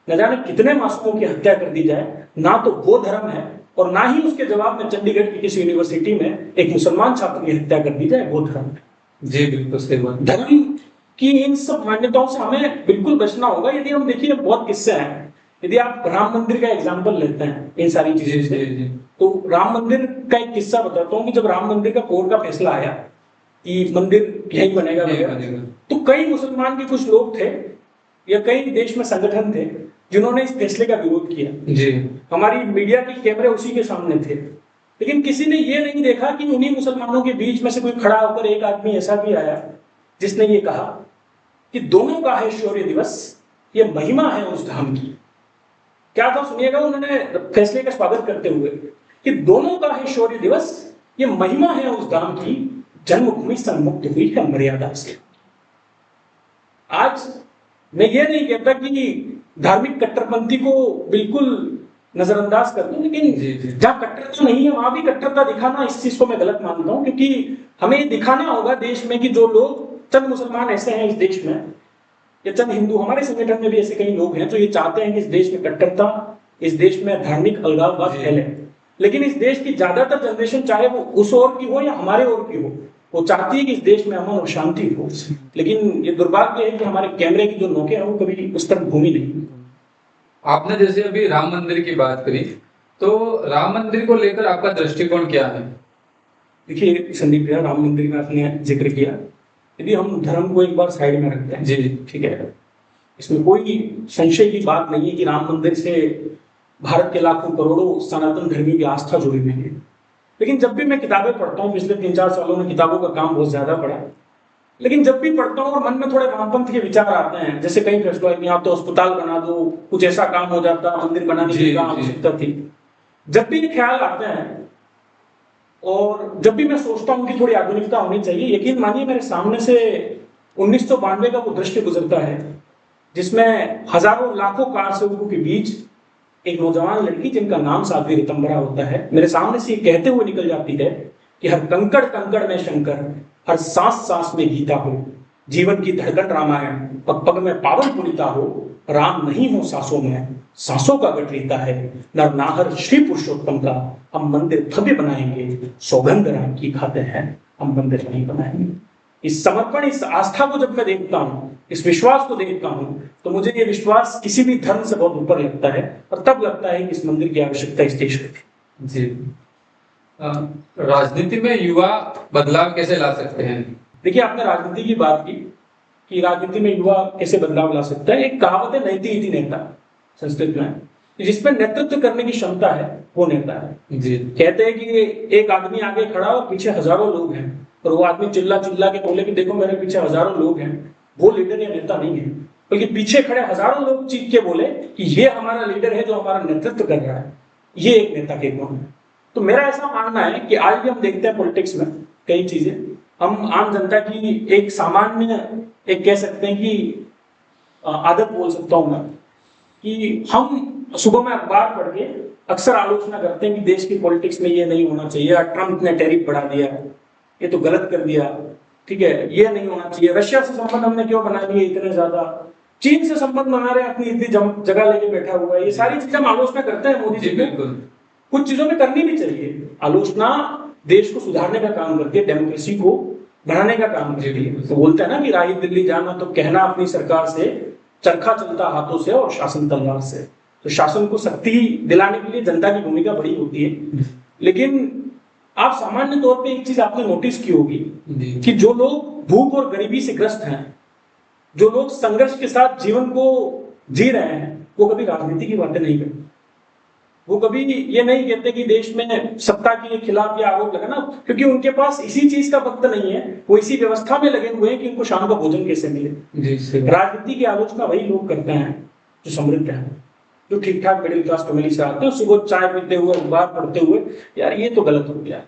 न जाने कितने मासूमों की हत्या कर दी जाए, ना तो वो धर्म है, और ना ही उसके जवाब में चंडीगढ़ की किसी यूनिवर्सिटी में एक मुसलमान छात्र की हत्या कर दी जाए, वो धर्म है। जी बिल्कुल सही बात। धर्म की इन सब मान्यताओं से हमें बिल्कुल बचना होगा। यदि हम देखिए, बहुत किस्से हैं। यदि आप राम मंदिर का एग्जाम्पल लेते हैं इन सारी चीजों से, तो राम मंदिर का एक किस्सा बताता हूँ कि जब राम मंदिर का कोर्ट का फैसला आया कि मंदिर यही बनेगा, तो कई मुसलमान के कुछ लोग थे या कई देश में संगठन थे जिन्होंने इस फैसले का विरोध किया। जी। हमारी मीडिया के कैमरे उसी के सामने थे, लेकिन किसी ने ये नहीं देखा कि उन्हीं मुसलमानों के बीच में से कोई खड़ा होकर एक आदमी ऐसा भी आया जिसने ये कहा कि दोनों का है शौर्य दिवस, ये महिमा है उस धाम की। क्या था सुनिएगा, उन्होंने फैसले का स्वागत करते हुए कि दोनों का है शौर्य दिवस, ये महिमा है उस धाम की, जन्मभूमि सन्मुक्त हुई है मर्यादा से। आज मैं ये नहीं कहता कि धार्मिक कट्टरपंथी को बिल्कुल नजरअंदाज कर दूं, लेकिन जहां कट्टरता नहीं है वहां भी कट्टरता दिखाना, इस चीज को मैं गलत मानता हूं। क्योंकि हमें दिखाना होगा देश में कि जो लोग, चंद मुसलमान ऐसे हैं इस देश में, या चंद हिंदू, हमारे संगठन में भी ऐसे कई लोग हैं जो ये चाहते हैं कि इस देश में कट्टरता, इस देश में धार्मिक अलगाववाद फैले। लेकिन इस देश की ज्यादातर जनरेशन, चाहे वो उस ओर की हो या हमारे ओर की हो, वो चाहती है कि इस देश में अमन और शांति हो। लेकिन ये दुर्भाग्य है कि हमारे कैमरे की जो नोकें हैं वो कभी उस तरफ घूमी नहीं। आपने जैसे अभी राम मंदिर की बात करी, तो राम मंदिर को लेकर आपका दृष्टिकोण क्या है? देखिए संदीप भैया, राम मंदिर का आपने जिक्र किया, यदि हम धर्म को एक बार साइड में रखते हैं, जी ठीक है, इसमें कोई संशय की बात नहीं है कि राम मंदिर से भारत के लाखों करोड़ों सनातन धर्मियों की आस्था जुड़ी हुई है। लेकिन जब भी मैं किताबें पढ़ता हूँ, पिछले 3-4 सालों में किताबों का काम बहुत ज्यादा पड़ा, लेकिन जब भी पढ़ता हूँ और मन में थोड़े वामपंथ के विचार आते हैं, जैसे कई फैसलों में आप तो अस्पताल बना दो, कुछ ऐसा काम हो जाता, मंदिर बनाने की आवश्यकता थी, जब भी ये ख्याल आते हैं और जब भी मैं सोचता हूँ कि थोड़ी आधुनिकता होनी चाहिए, यकीन मानिए मेरे सामने से 1992 का वो दृश्य गुजरता है जिसमें हजारों लाखों कार सेवकों के बीच एक नौजवान लड़की जिनका नाम साध्वी ऋतंबरा होता है, मेरे सामने से कहते हुए निकल जाती है कि हर कंकड़ कंकड़ में शंकर, हर सांस सांस में गीता हो, जीवन की धड़कन रामायण, पग पग में पावन पुनीता हो, राम नहीं हो सांसों में, सांसों का गठ रीता है, नर नाहर श्री पुरुषोत्तम का हम मंदिर भव्य बनाएंगे, सौगंध राम की खाते हैं हम मंदिर नहीं बनाएंगे। इस समर्पण, इस आस्था को जब मैं देखता हूँ, इस विश्वास को देखता हूँ, तो मुझे ये विश्वास किसी भी धर्म से बहुत ऊपर लगता है, और तब लगता है कि इस मंदिर की आवश्यकता इस देश में थी। जी। राजनीति में युवा बदलाव कैसे ला सकते हैं? देखिए, आपने राजनीति की बात की कि राजनीति में युवा कैसे बदलाव ला सकता है। एक कहावत है, नैति इति नेता, संस्कृत में, जिसमें नेतृत्व करने की क्षमता है वो नेता है। जी। कहते हैं कि एक आदमी आगे खड़ा और पीछे हजारों लोग हैं, और वो आदमी चिल्ला चिल्ला के बोले कि देखो मेरे पीछे हजारों लोग हैं, वो लीडर या नेता नहीं है, बल्कि पीछे खड़े हजारों लोग चीख के बोले कि ये हमारा लीडर है जो हमारा नेतृत्व कर रहा है, ये एक नेता के गुण है। तो मेरा ऐसा मानना है कि आज भी हम देखते हैं पॉलिटिक्स में कई चीजें, हम आम जनता की एक सामान्य, एक कह सकते हैं कि आदत बोल सकता हूं मैं, कि हम सुबह में अखबार पढ़ के अक्सर आलोचना करते हैं कि देश की पॉलिटिक्स में ये नहीं होना चाहिए, ट्रंप ने टैरिफ बढ़ा दिया, ये तो गलत कर दिया, ठीक है, ये नहीं होना चाहिए, रशिया से संबंध हमने क्यों बना लिए इतने ज्यादा, चीन से संबंध बना रहे हैं, अपनी इतनी जगह लेके बैठा हुआ है। ये सारी चीजें हम आलोचना करते हैं मोदी जी की। कुछ चीजों में करनी भी चाहिए आलोचना, देश को सुधारने का काम करती है, डेमोक्रेसी को बढ़ाने का काम करती है। तो बोलते हैं ना कि राही दिल्ली जाना तो कहना अपनी सरकार से, चरखा चलता हाथों से और शासन तलवार से। तो शासन को शक्ति दिलाने के लिए जनता की भूमिका बड़ी होती है। लेकिन आप सामान्य तौर पे एक चीज आपने नोटिस की होगी कि जो लोग भूख और गरीबी से ग्रस्त हैं, जो लोग संघर्ष के साथ जीवन को जी रहे हैं, वो कभी राजनीति की बातें नहीं करते। वो कभी ये नहीं कहते कि देश में सत्ता के खिलाफ ये आरोप लगाना, क्योंकि उनके पास इसी चीज का वक्त नहीं है। वो इसी व्यवस्था में लगे हुए हैं कि उनको शाम का भोजन कैसे मिले। राजनीति की आलोचना वही लोग करते हैं जो समृद्ध हैं, जो ठीक ठाक मिडिल क्लास फैमिली से आते हैं। सुबह चाय पीते हुए, अखबार पढ़ते हुए, यार ये तो गलत हो गया,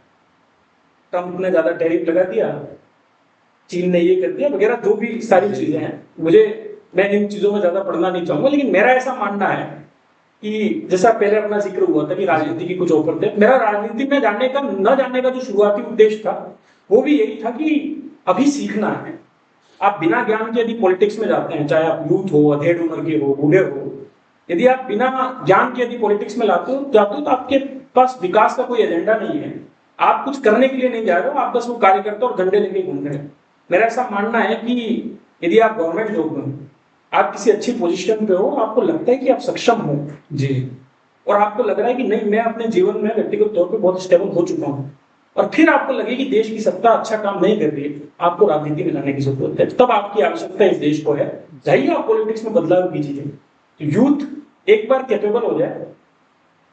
ट्रंप ने ज्यादा टैरिफ लगा दिया, चीन ने ये कर दिया वगैरह, जो भी सारी चीजें हैं। मैं इन चीजों में ज्यादा पढ़ना नहीं चाहूंगा, लेकिन मेरा ऐसा मानना है कि जैसा पहले अपना जिक्र हुआ था कि राजनीति की कुछ ऑफर थे, मेरा राजनीति में न जानने का जो शुरुआती उद्देश्य था वो भी यही था कि अभी सीखना है। आप बिना ज्ञान के यदि पॉलिटिक्स में जाते हैं, चाहे आप यूथ हो, अधेड़ उम्र के हो, बूढ़े हो, यदि आप बिना ज्ञान के यदि पॉलिटिक्स में जाते हो तो आपके पास विकास का कोई एजेंडा नहीं है। आप कुछ करने के लिए नहीं जा रहे हो, आप बस वो कार्यकर्ता और झंडे लेके घूम रहे हैं। मेरा ऐसा मानना है कि यदि आप गवर्नमेंट जॉब में, आप किसी अच्छी पोजीशन पे हो, आपको लगता है कि आप सक्षम हो जी, और आपको लग रहा है कि नहीं, मैं अपने जीवन में व्यक्तिगत तौर पे बहुत स्टेबल हो चुका हूँ, और फिर आपको लगे कि देश की सत्ता अच्छा काम नहीं कर रही है, आपको राजनीति में लाने की जरूरत है। तब आपकी आवश्यकता इस देश को है, जाइए आप पॉलिटिक्स में बदलाव कीजिए। तो यूथ एक बार कैपेबल हो जाए,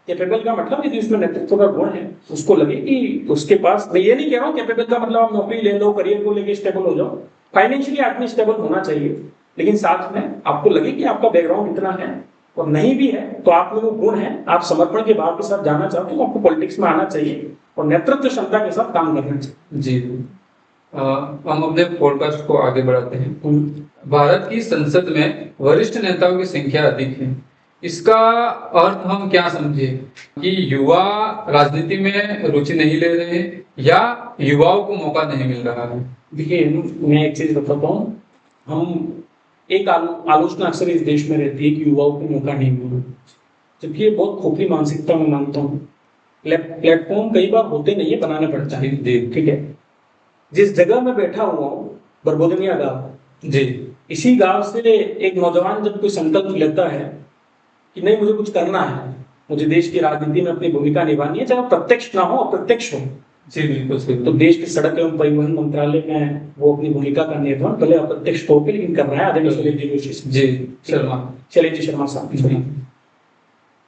कैपेबल का मतलब यदि उसमें नेतृत्व का गुण है, उसको लगे कि उसके पास, मैं ये नहीं कह रहा हूँ कैपेबल का मतलब आप नौकरी ले लो, करियर को लेके स्टेबल हो जाओ, फाइनेंशियली आदमी स्टेबल होना चाहिए, लेकिन साथ में आपको लगे कि आपका बैकग्राउंड इतना है, और नहीं भी है तो आप में वो गुण है, आप समर्पण के भाव के साथ जाना चाहते हो, आपको पॉलिटिक्स में आना चाहिए और नेतृत्व क्षमता के साथ काम करना चाहिए। जी हम अपने पॉडकास्ट को आगे बढ़ाते हैं। भारत की संसद में वरिष्ठ नेताओं की संख्या अधिक है, इसका अर्थ हम क्या समझे कि युवा राजनीति में रुचि नहीं ले रहे हैं या युवाओं को मौका नहीं मिल रहा है? देखिए, मैं एक चीज बताता हूँ, हम एक आलोचना अक्सर इस देश में रहती है कि युवाओं को मौका नहीं मिल रहा, जबकि ये बहुत खोखली मानसिकता में मानता हूँ। प्लेटफॉर्म कई बार होते नहीं है, बनाना पड़ता है। ठीक है, जिस जगह में बैठा हुआ हूँ, बरबोदनिया गांव जी, इसी गांव से एक नौजवान जब कोई संकल्प लेता है कि नहीं, मुझे कुछ करना है, मुझे देश की राजनीति में अपनी भूमिका निभानी है, चाहे प्रत्यक्ष ना हो, अप्रत्यक्ष हो जी, बिल्कुल। तो देश के सड़क एवं परिवहन मंत्रालय में वो अपनी भूमिका का निर्वहन भले अप्रत्यक्ष तौर पर लेकिन कर रहा है आदरणीय शैलेश जी शर्मा साहब।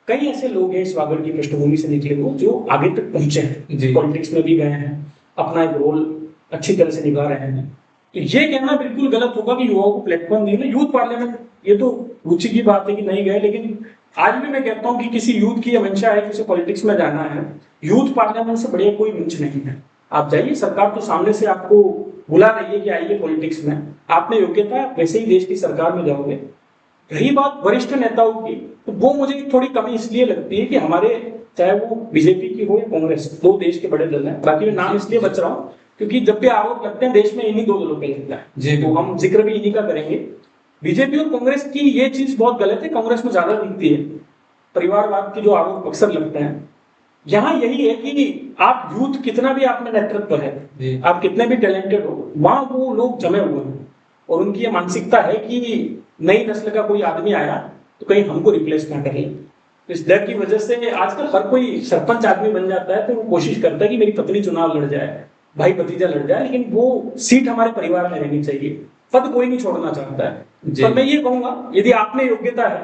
कई ऐसे लोग हैं इस वागड़ की पृष्ठभूमि से निकले हुए जो आगे तक पहुंचे हैं, पॉलिटिक्स में भी गए हैं, अपना एक रोल अच्छी तरह से निभा रहे हैं। तो ये कहना बिल्कुल गलत होगा कि युवाओं को प्लेटफॉर्म नहीं मिला। यूथ पार्लियामेंट, ये तो रुचि की बात है कि नहीं गए, लेकिन आज भी मैं कहता हूँ कि किसी यूथ की मंशा है कि उसे पॉलिटिक्स में जाना है, यूथ पार्लियामेंट से बढ़िया कोई मंच नहीं है। आप जाइए, सरकार तो सामने से आपको बुला रही है कि आइए पॉलिटिक्स में, आप में योग्यता है, वैसे ही देश की सरकार में जाओगे। रही बात वरिष्ठ नेताओं की, तो वो मुझे थोड़ी कमी इसलिए लगती है कि हमारे, चाहे वो बीजेपी की हो या कांग्रेस, दो देश के बड़े दल हैं, बाकी मैं नाम इसलिए बच रहा हूँ क्योंकि जब भी आरोप लगते हैं देश में इन्हीं दो दलों पे लगता है जी, तो हम जिक्र भी इन्हीं का करेंगे। बीजेपी और कांग्रेस की ये चीज बहुत गलत है, कांग्रेस में ज्यादा दिखती है, परिवारवाद के जो आरोप अक्सर लगते हैं। यहाँ यही है कि आप यूथ कितना भी आप में नेतृत्व है, आप कितने भी टैलेंटेड हो, वहां वो लोग जमे हुए हैं और उनकी ये मानसिकता है कि नई नस्ल का कोई आदमी आया तो कहीं हमको रिप्लेस ना करे। तो इस डर की वजह से आजकल हर कोई सरपंच आदमी बन जाता है, तो वो कोशिश करता है कि मेरी पत्नी चुनाव लड़ जाए, भाई भतीजा लड़ जाए, लेकिन वो सीट हमारे परिवार में रहनी चाहिए, पद कोई नहीं छोड़ना चाहता है। पर मैं ये कहूंगा, यदि आप में योग्यता है,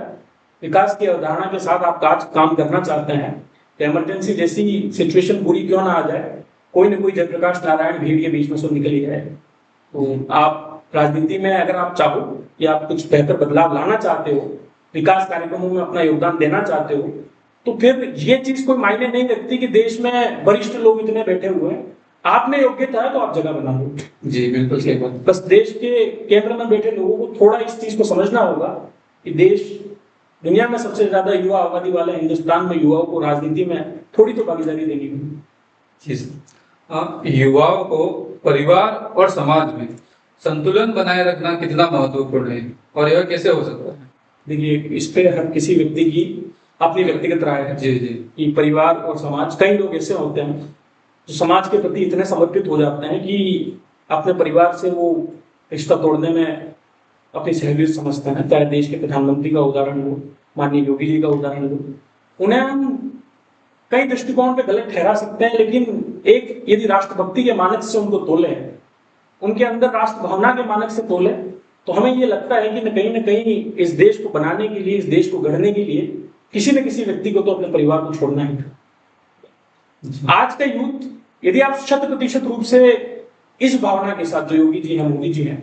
विकास की अवधारणा के साथ आप काम करना चाहते हैं, तो इमरजेंसी जैसी सिचुएशन पूरी क्यों ना आ जाए, कोई ना कोई जयप्रकाश नारायण भीड़ के बीच में से निकल ही जाए। तो आप राजनीति में अगर आप चाहो कि आप कुछ बेहतर बदलाव लाना चाहते हो, विकास कार्यक्रमों में अपना योगदान देना चाहते हो, तो फिर ये चीज कोई मायने नहीं रखती कि देश में वरिष्ठ लोग इतने बैठे हुए हैं, आप में योग्यता है तो आप जगह बना लो जी, बिल्कुल सही बात। बस देश के केंद्र में बैठे लोगों को थोड़ा इस चीज को समझना होगा कि देश दुनिया में सबसे ज्यादा युवा आबादी वाले हिंदुस्तान में युवाओं को राजनीति में थोड़ी तो भागीदारी देनी होगी। युवाओं को परिवार और समाज में संतुलन बनाए रखना कितना महत्वपूर्ण है और यह कैसे हो सकता है? देखिए, इस पे हर किसी व्यक्ति की अपनी व्यक्तिगत राय है जी जी कि परिवार और समाज, कई लोग ऐसे होते हैं जो समाज के प्रति इतने समर्पित हो जाते हैं कि अपने परिवार से वो रिश्ता तोड़ने में अपनी सहूलियत समझते हैं। चाहे देश के प्रधानमंत्री का उदाहरण हो, माननीय योगी जी का उदाहरण हो, उन्हें हम कई दृष्टिकोण पे गलत ठहरा सकते हैं, लेकिन एक यदि राष्ट्रभक्ति के मानक से उनको तोले, उनके अंदर राष्ट्र भावना के मानक से तोले, तो हमें ये लगता है कि न कहीं इस देश को बनाने के लिए, इस देश को गढ़ने के लिए किसी न किसी व्यक्ति को तो अपने परिवार को छोड़ना ही था। आज का यूथ यदि आप 100% रूप से इस भावना के साथ, जो योगी जी हैं, मोदी जी हैं,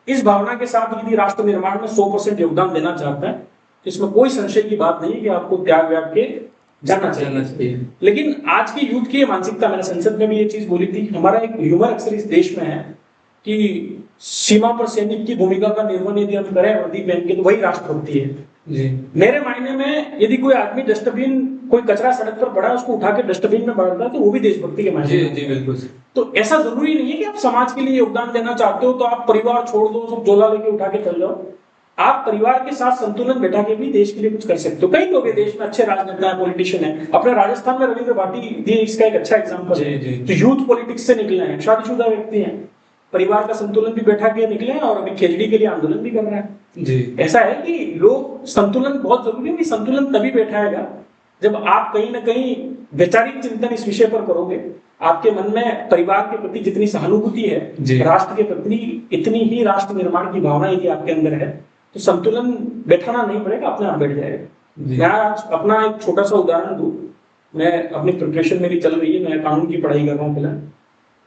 इस भावना के साथ यदि राष्ट्र निर्माण में 100% योगदान देना चाहता है, तो इसमें कोई संशय की बात नहीं है कि आपको त्याग व्याग के जाना चाहिए। लेकिन आज की यूथ की मानसिकता, मैंने संसद में भी ये चीज बोली थी, हमारा एक ह्यूमर अक्सर इस देश में है कि सीमा पर सैनिक की भूमिका का निर्वहन यदि हम करें वर्दी पहन के, तो वही राष्ट्रभक्ति है। जी मेरे मायने में यदि कोई आदमी डस्टबिन, कोई कचरा सड़क पर पड़ा, उसको उठा के डस्टबिन में डालता है, तो वो भी देशभक्ति के मायने में। जी बिल्कुल। तो ऐसा जरूरी नहीं है कि आप समाज के लिए योगदान देना चाहते हो तो आप परिवार छोड़ दो, सब झोला लेके उठा के चल जाओ। आप परिवार के साथ संतुलन बैठा के भी देश के लिए कुछ कर सकते हो। कई लोग हैं देश में अच्छे राजनेता है, पॉलिटिशियन है। अपने राजस्थान में रविंद्र भाटी इसका एक अच्छा एग्जाम्पल है, जो यूथ पॉलिटिक्स से निकले हैं, शादीशुदा व्यक्ति हैं, परिवार का संतुलन भी बैठा के निकले हैं और अभी खेजड़ी के लिए आंदोलन भी कर रहे हैं। जी ऐसा है कि लोग, संतुलन बहुत जरूरी है। संतुलन तभी बैठाएगा जब आप कहीं ना कहीं वैचारिक चिंतन इस विषय पर करोगे, आपके मन में परिवार के प्रति जितनी सहानुभूति है, राष्ट्र के प्रति इतनी ही राष्ट्र निर्माण की भावना यदि आपके अंदर है, तो संतुलन बैठाना नहीं पड़ेगा, अपने आप बैठ जाएगा। मैं आज अपना एक छोटा सा उदाहरण दूं, मैं अपनी प्रिपरेशन मेरी चल रही है, मैं कानून की पढ़ाई कर रहा हूँ फिलहाल।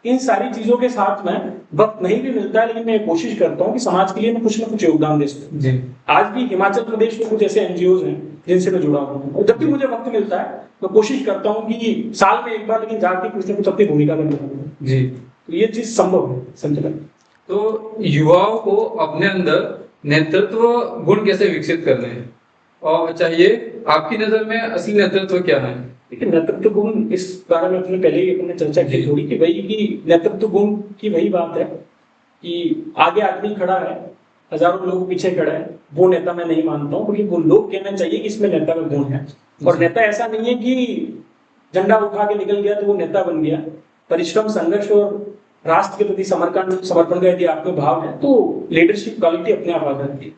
इन सारी चीजों के साथ में वक्त नहीं भी मिलता है, लेकिन मैं कोशिश करता हूँ कि समाज के लिए मैं कुछ ना कुछ योगदान दे सकूं। आज भी हिमाचल प्रदेश में कुछ ऐसे एनजीओ हैं जिनसे मैं जुड़ा हुआ हूँ, और जब भी मुझे वक्त मिलता है मैं कोशिश करता हूँ कि साल में एक बार लेकिन जाके कुछ ना कुछ अपनी भूमिका में निभाऊं। जी तो ये चीज संभव है संचालन। तो युवाओं को अपने अंदर नेतृत्व गुण कैसे विकसित करने हैं और चाहिए, आपकी नजर में असली नेतृत्व क्या है? लेकिन नेतृत्व गुण, इस बारे में अपने पहले ही अपने चर्चा की थोड़ी कि भाई कि नेतृत्व गुण की वही बात है कि आगे आदमी खड़ा है, हजारों लोग पीछे खड़े हैं, वो नेता मैं नहीं मानता हूँ, क्योंकि वो लोग कहना चाहिए कि इसमें नेता का गुण है। और नेता ऐसा नहीं है कि झंडा उठा के निकल गया तो वो नेता बन गया। परिश्रम, संघर्ष और राष्ट्र के प्रति समर्पण का यदि आपको भाव है तो लीडरशिप क्वालिटी अपने आप आ जाती है।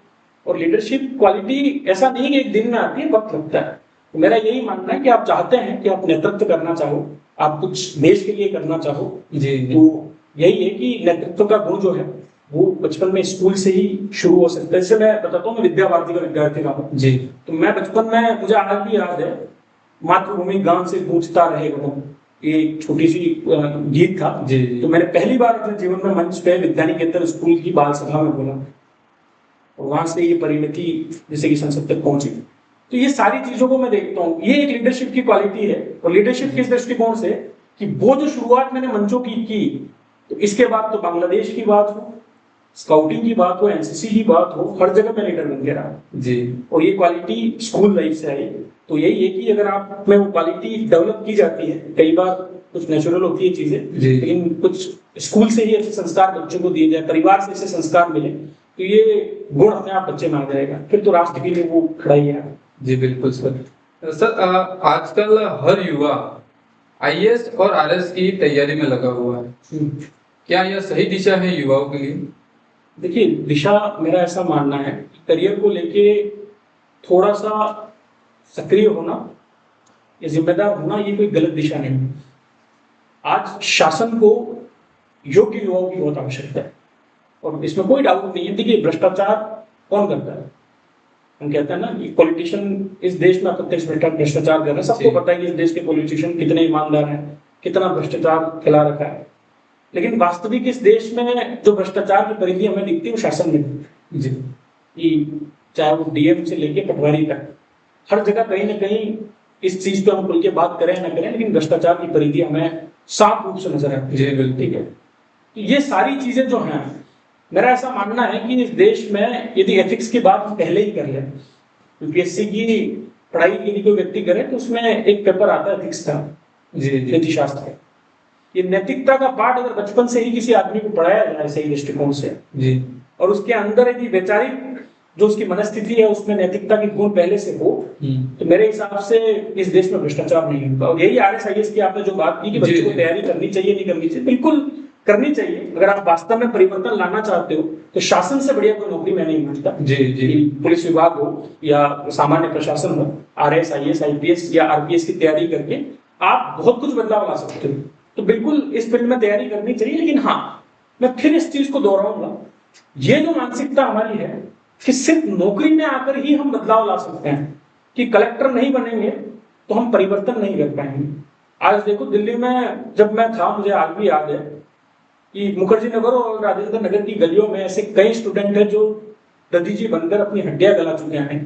और लीडरशिप क्वालिटी ऐसा नहीं कि एक दिन में आती है, वक्त लगता है। तो मेरा यही मानना है कि आप चाहते हैं कि आप नेतृत्व करना चाहो, आप कुछ देश के लिए करना चाहो, तो यही है कि नेतृत्व का गुण जो है वो बचपन में स्कूल से ही शुरू हो सकता है। जैसे मैं बताता हूँ, मैं विद्या भारती का विद्यार्थी रहा हूँ जी। तो मैं बचपन में, मुझे आज भी याद है, मातृभूमि गांव से गूंजता रहेगा, ये छोटी सी गीत था जी। तो मैंने पहली बार अपने जीवन में मंच पे विद्यानिकेतन स्कूल की बाल सभा में बोला, और वहां से ये परिणति जैसे कि संसद तक पहुंची। तो ये सारी चीजों को मैं देखता हूँ, ये एक लीडरशिप की क्वालिटी है। और लीडरशिप किस दृष्टिकोण से कि वो जो शुरुआत मैंने मंचों की, तो इसके बाद तो बांग्लादेश की बात हो, स्काउटिंग की बात हो, एनसीसी की बात हो, हर जगह मैं लीडर बन गया जी। और ये क्वालिटी स्कूल लाइफ से आई। तो यही है कि अगर आप में वो क्वालिटी डेवलप की जाती है, कई बार कुछ नेचुरल होती है चीजें, लेकिन कुछ स्कूल से ही ऐसे संस्कार बच्चों को दिए जाए, परिवार से ऐसे संस्कार मिले, तो ये गुण अपने आप बच्चे में आ जाएगा, फिर तो राष्ट्र के लिए वो खड़ा ही है। जी बिल्कुल सर। आजकल हर युवा आईएएस और आरएस की तैयारी में लगा हुआ है, क्या यह सही दिशा है युवाओं के लिए? देखिए, दिशा, मेरा ऐसा मानना है, करियर को लेके थोड़ा सा सक्रिय होना या जिम्मेदार होना ये कोई गलत दिशा नहीं है। आज शासन को योग्य युवाओं की बहुत आवश्यकता है और इसमें कोई डाउट नहीं है। देखिए, भ्रष्टाचार कौन करता है? हम कहते हैं ना कि पॉलिटिशियन इस देश में अप्रत्यक्ष भ्रष्टाचार कर रहे हैं। सबको पता है कि इस देश के पॉलिटिशियन कितने ईमानदार हैं, कितना भ्रष्टाचार फैला रखा है। लेकिन वास्तविक इस देश में जो भ्रष्टाचार की परिधि हमें दिखती है वो शासन में जी, चाहे वो डीएम से लेके पटवारी तक, हर जगह कहीं ना कहीं इस चीज पे हम खुल के बात करें ना करें, लेकिन भ्रष्टाचार की परिधि हमें साफ रूप से नजर आती है। बिल्कुल ठीक है। तो ये सारी चीजें जो हैं, मेरा ऐसा मानना है कि इस देश में यदि एथिक्स की बात पहले ही कर लें, यूपीएससी की पढ़ाई यदि कोई व्यक्ति करे तो उसमें एक पेपर आता है एथिक्स का, नीति शास्त्र। ये नैतिकता का पाठ अगर बचपन से ही किसी आदमी को पढ़ाया जाए सही दृष्टिकोण से, जी, और उसके अंदर यदि वैचारिक जो उसकी मनस्थिति है उसमें नैतिकता की गुण पहले से हो, तो मेरे हिसाब से इस देश में भ्रष्टाचार नहीं होगा। और यही RSIS की आपने जो बात की कि बच्चों को तैयारी करनी चाहिए नहीं करनी चाहिए, बिल्कुल करनी चाहिए। अगर आप वास्तव में परिवर्तन लाना चाहते हो तो शासन से बढ़िया कोई नौकरी मैं नहीं मानता। जी, जी, पुलिस विभाग हो या सामान्य प्रशासन हो, RSIS IPS या RPS की तैयारी करके आप बहुत कुछ बदलाव ला सकते हो। तो बिल्कुल इस फील्ड में तैयारी करनी चाहिए। लेकिन हाँ, मैं फिर इस चीज को दोहराऊंगा, ये जो मानसिकता हमारी है कि सिर्फ नौकरी में आकर ही हम बदलाव ला सकते हैं, कि कलेक्टर नहीं बनेंगे तो हम परिवर्तन नहीं कर पाएंगे। आज देखो दिल्ली में जब मैं था, मुझे आज भी याद है कि मुखर्जी नगर और राजेंद्र नगर की गलियों में ऐसे कई स्टूडेंट हैं जो दधीजी बनकर अपनी हड्डियां गला चुके हैं,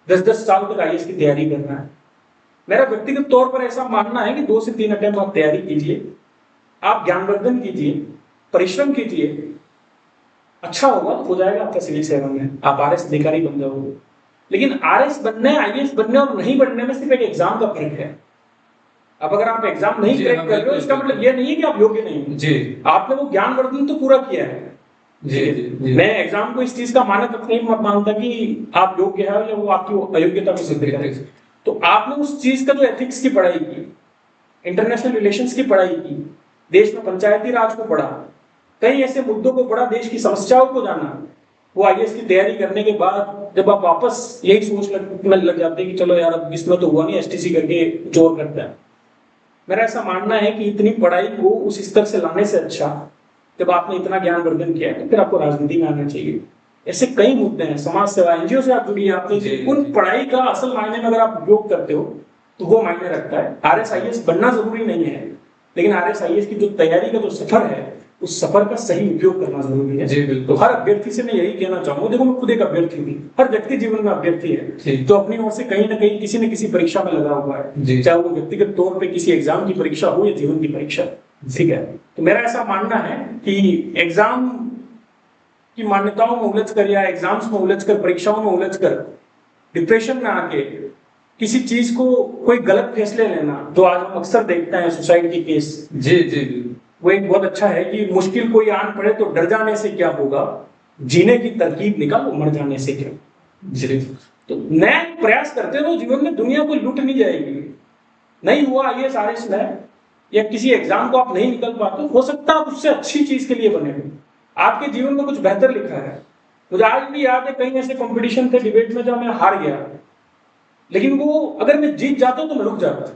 10-10 साल तक IAS की तैयारी कर रहा है। मेरा व्यक्तिगत तौर पर ऐसा मानना है कि 2 से 3 अटेम्प्ट आप तैयारी कीजिए, आप ज्ञानवर्धन कीजिए, परिश्रम कीजिए, अच्छा होगा तो हो जाएगा आपका सिविल सेवा में, आप RS अधिकारी बन जाओगे। लेकिन RS बनने, IAS बनने और नहीं बनने में सिर्फ एक एग्जाम का फर्क है। अब अगर आप एग्जाम नहीं क्रैक कर रहे हो, इसका मतलब ये नहीं है कि आप योग्य नहीं हो। जी, आपने वो ज्ञानवर्धन तो पूरा किया है। जी, जी, मैं एग्जाम को इस चीज का मानक नहीं मानता कि आप योग्य है या वो आपकी अयोग्यता को सिद्ध करे। तो आपने उस चीज का जो एथिक्स की पढ़ाई की, इंटरनेशनल रिलेशंस की पढ़ाई की, देश में पंचायती राज को पढ़ा, कई ऐसे मुद्दों को पढ़ा, देश की समस्याओं को जाना, वो IAS की तैयारी करने के बाद जब आप वापस यही सोच लग जाते हैं कि चलो यार अब इसमें तो हुआ नहीं, STC करके जोर करता है। मेरा ऐसा मानना है कि इतनी पढ़ाई को उस स्तर से लाने से अच्छा, जब आपने इतना ज्ञानवर्धन किया है तो फिर आपको राजनीति में आना चाहिए। ऐसे कई मुद्दे हैं, समाज सेवा, NGO से आप जुड़िए, आपने उन पढ़ाई का असल मायने में अगर आप उपयोग करते हो तो वो मायने रखता है। RSIS बनना जरूरी नहीं है, लेकिन RSIS की जो तैयारी का जो सफर है, उस सफर का सही उपयोग करना जरूरी है। जी, बिल्कुल। तो हर अभ्यर्थी से मैं यही कहना चाहूंगा, देखो मैं खुद एक अभ्यर्थी हूँ, हर व्यक्ति जीवन में अभ्यर्थी है जो अपनी ओर से कहीं ना कहीं किसी न किसी परीक्षा में लगा हुआ है, चाहे वो व्यक्तिगत तौर पे किसी एग्जाम की परीक्षा हो या जीवन की परीक्षा। ठीक है, तो मेरा ऐसा मानना है कि एग्जाम की मान्यताओं में उलझकर या एग्जाम्स में उलझकर, परीक्षाओं में उलझकर डिप्रेशन में आके किसी चीज को कोई गलत फैसले लेना, जो आज हम अक्सर देखते हैं सुसाइड के केस, जी, जी, वो एक बहुत अच्छा है कि मुश्किल कोई आन पड़े तो डर जाने से क्या होगा, जीने की तरकीब निकालो मर जाने से क्या। जी, तो नया प्रयास करते रहो, जीवन में दुनिया को लूट नहीं जाएगी। नहीं हुआ IAS RS में या किसी एग्जाम को आप नहीं निकल पाते, हो सकता है आप उससे अच्छी चीज के लिए बने हो, आपके जीवन में कुछ बेहतर लिखा है। मुझे आज भी याद है कई ऐसे कंपटीशन थे डिबेट में जब मैं हार गया, लेकिन वो अगर मैं जीत जाता तो मैं रुक जाता।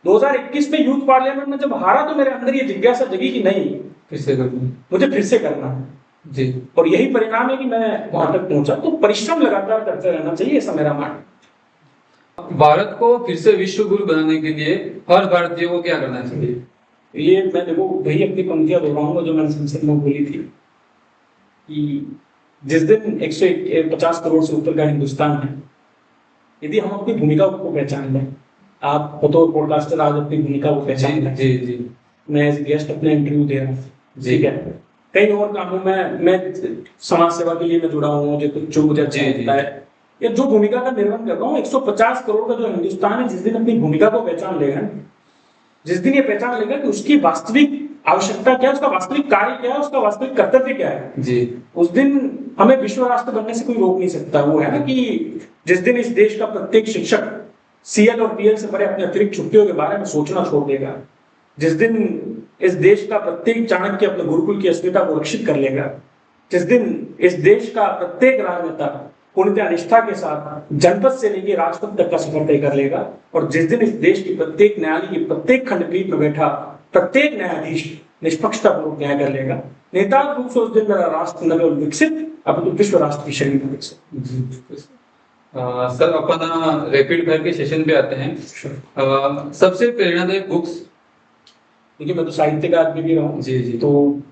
2021 में यूथ पार्लियामेंट में जब हारा तो मेरे अंदर ये जिज्ञासा जगी कि नहीं, फिर से करना, मुझे फिर से करना है। जी, और यही परिणाम है कि मैं वहां तक पहुंचा। तो परिश्रम लगातार करते रहना चाहिए, ऐसा मेरा मानना। भारत को फिर से विश्व गुरु बनाने के लिए हर भारतीय को क्या करना चाहिए? ये मैं देखो वही अपनी पंक्तियां दोहराऊंगा जो मैंने संसद में बोली थी कि जिस दिन 150 करोड़ से ऊपर का हिंदुस्तान है, यदि हम अपनी भूमिका को पहचान लें, आप बतौर पॉडकास्टर आज अपनी भूमिका को पहचान लें। जी, जी, मैं एज गेस्ट अपने इंटरव्यू दे रहा हूँ, ठीक है, कई और कामों में मैं समाज सेवा के लिए मैं जुड़ा हूँ, मुझे कुछ जो मुझे अच्छा लगता है या जो भूमिका का निर्वहन कर रहा हूँ। 150 करोड़ का जो हिंदुस्तान है, जिस दिन अपनी भूमिका को पहचान लेगा, जिस दिन ये पहचान लेगा कि उसकी वास्तविक आवश्यकता क्या है, उसका वास्तविक कार्य क्या है, उसका वास्तविक कर्तव्य क्या है, जी, उस दिन हमें विश्व राष्ट्र बनने से कोई रोक नहीं सकता। वो है ना कि जिस दिन इस देश का प्रत्येक शिक्षक CL और PL से परे अपने अतिरिक्त छुट्टियों के बारे में सोचना छोड़ देगा, जिस दिन इस देश का प्रत्येक चाणक्य अपने गुरुकुल की अस्मिता को रक्षित कर लेगा, जिस दिन इस देश का प्रत्येक राजनेता पूर्णतः निष्ठा के साथ जनपद से लेकर राजपथ तक का सफर तय कर लेगा, और जिस दिन इस देश की प्रत्येक न्यायालय की प्रत्येक खंडपीठ में बैठा प्रत्येक न्यायाधीश निष्पक्षतापूर्वक न्याय कर लेगा, निहितार्थ रूप से उस दिन मेरा राष्ट्र न केवल विकसित अपितु विश्व राष्ट्र की श्रेणी में विकसित। सर अपन रैपिड फायर के सेशन पे आते हैं। सबसे प्रेरणादायक बुक्स? देखिए मैं तो साहित्य का आदमी भी रहा हूँ, जी, जी, तो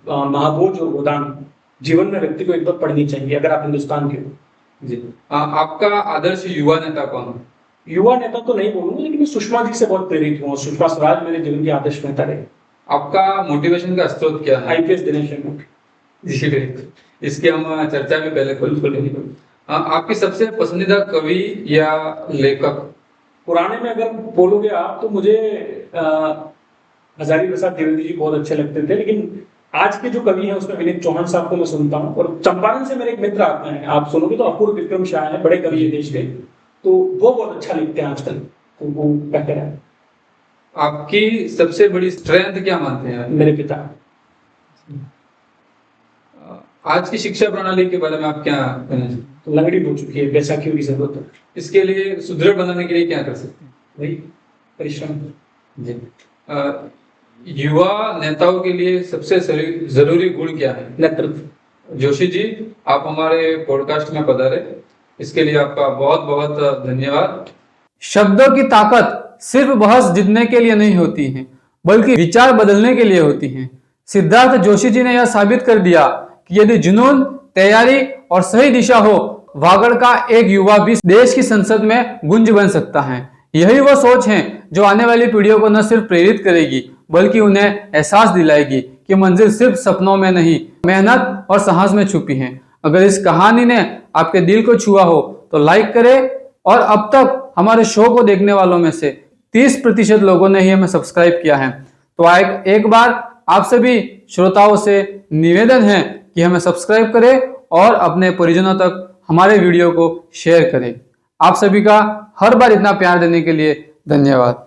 महाभोज और गोदान जीवन में व्यक्ति को एक बार पढ़नी चाहिए अगर आप हिंदुस्तान के हो। जी, आपका आदर्श युवा नेता कौन? युवा नेता तो नहीं बोलूंगा, लेकिन मैं सुषमा जी से बहुत प्रेरित हूँ, सुषमा स्वराज मेरे जीवन की आदर्श नेता रहे। आपका मोटिवेशन का स्रोत क्या है? IPS दिनेश शर्मा जी, इसकी हम चर्चा भी पहले बिल्कुल। आपकी सबसे पसंदीदा कवि या लेखक? पुराने में अगर बोलोगे आप तो मुझे हजारी प्रसाद द्विवेदी जी बहुत अच्छे लगते थे, लेकिन आज के जो कवि हैं उसमें विनीत चौहान साहब को मैं सुनता हूँ। और चंपारण से मेरे एक मित्र आते हैं, आप सुनोगे तो अपूर्व विक्रम शाह है, बड़े कवि है देश के, तो वो बहुत अच्छा लिखते हैं आजकल, तो वो बेहतर है। आपकी सबसे बड़ी स्ट्रेंथ क्या मानते हैं? मेरे पिता। आज की शिक्षा प्रणाली के बारे में आप क्या कहना चाहते हैं? तो लंगड़ी हो चुकी है, बैसाखियों की जरूरत है। इसके लिए सुदृढ़ बनाने के लिए क्या कर सकते हैं? वही परिश्रम। जी। युवा नेताओं के लिए सबसे जरूरी गुण क्या है? नेतृत्व। जोशी जी, आप हमारे पॉडकास्ट में पधारे, इसके लिए आपका बहुत बहुत धन्यवाद। शब्दों की ताकत सिर्फ बहस जीतने के लिए नहीं होती है, बल्कि विचार बदलने के लिए होती है। सिद्धार्थ जोशी जी ने यह साबित कर दिया कि यदि जुनून, तैयारी और सही दिशा हो, वागड़ का एक युवा भी देश की संसद में गुंज बन सकता है। यही वो सोच है जो आने वाली पीढ़ियों को न सिर्फ प्रेरित करेगी, बल्कि उन्हें एहसास दिलाएगी कि मंजिल सिर्फ सपनों में नहीं, मेहनत और साहस में छुपी है। अगर इस कहानी ने आपके दिल को छुआ हो तो लाइक करें, और अब तक हमारे शो को देखने वालों में से 30% लोगों ने ही हमें सब्सक्राइब किया है। तो एक बार आप सभी श्रोताओं से निवेदन है कि हमें सब्सक्राइब करें और अपने परिजनों तक हमारे वीडियो को शेयर करें। आप सभी का हर बार इतना प्यार देने के लिए धन्यवाद।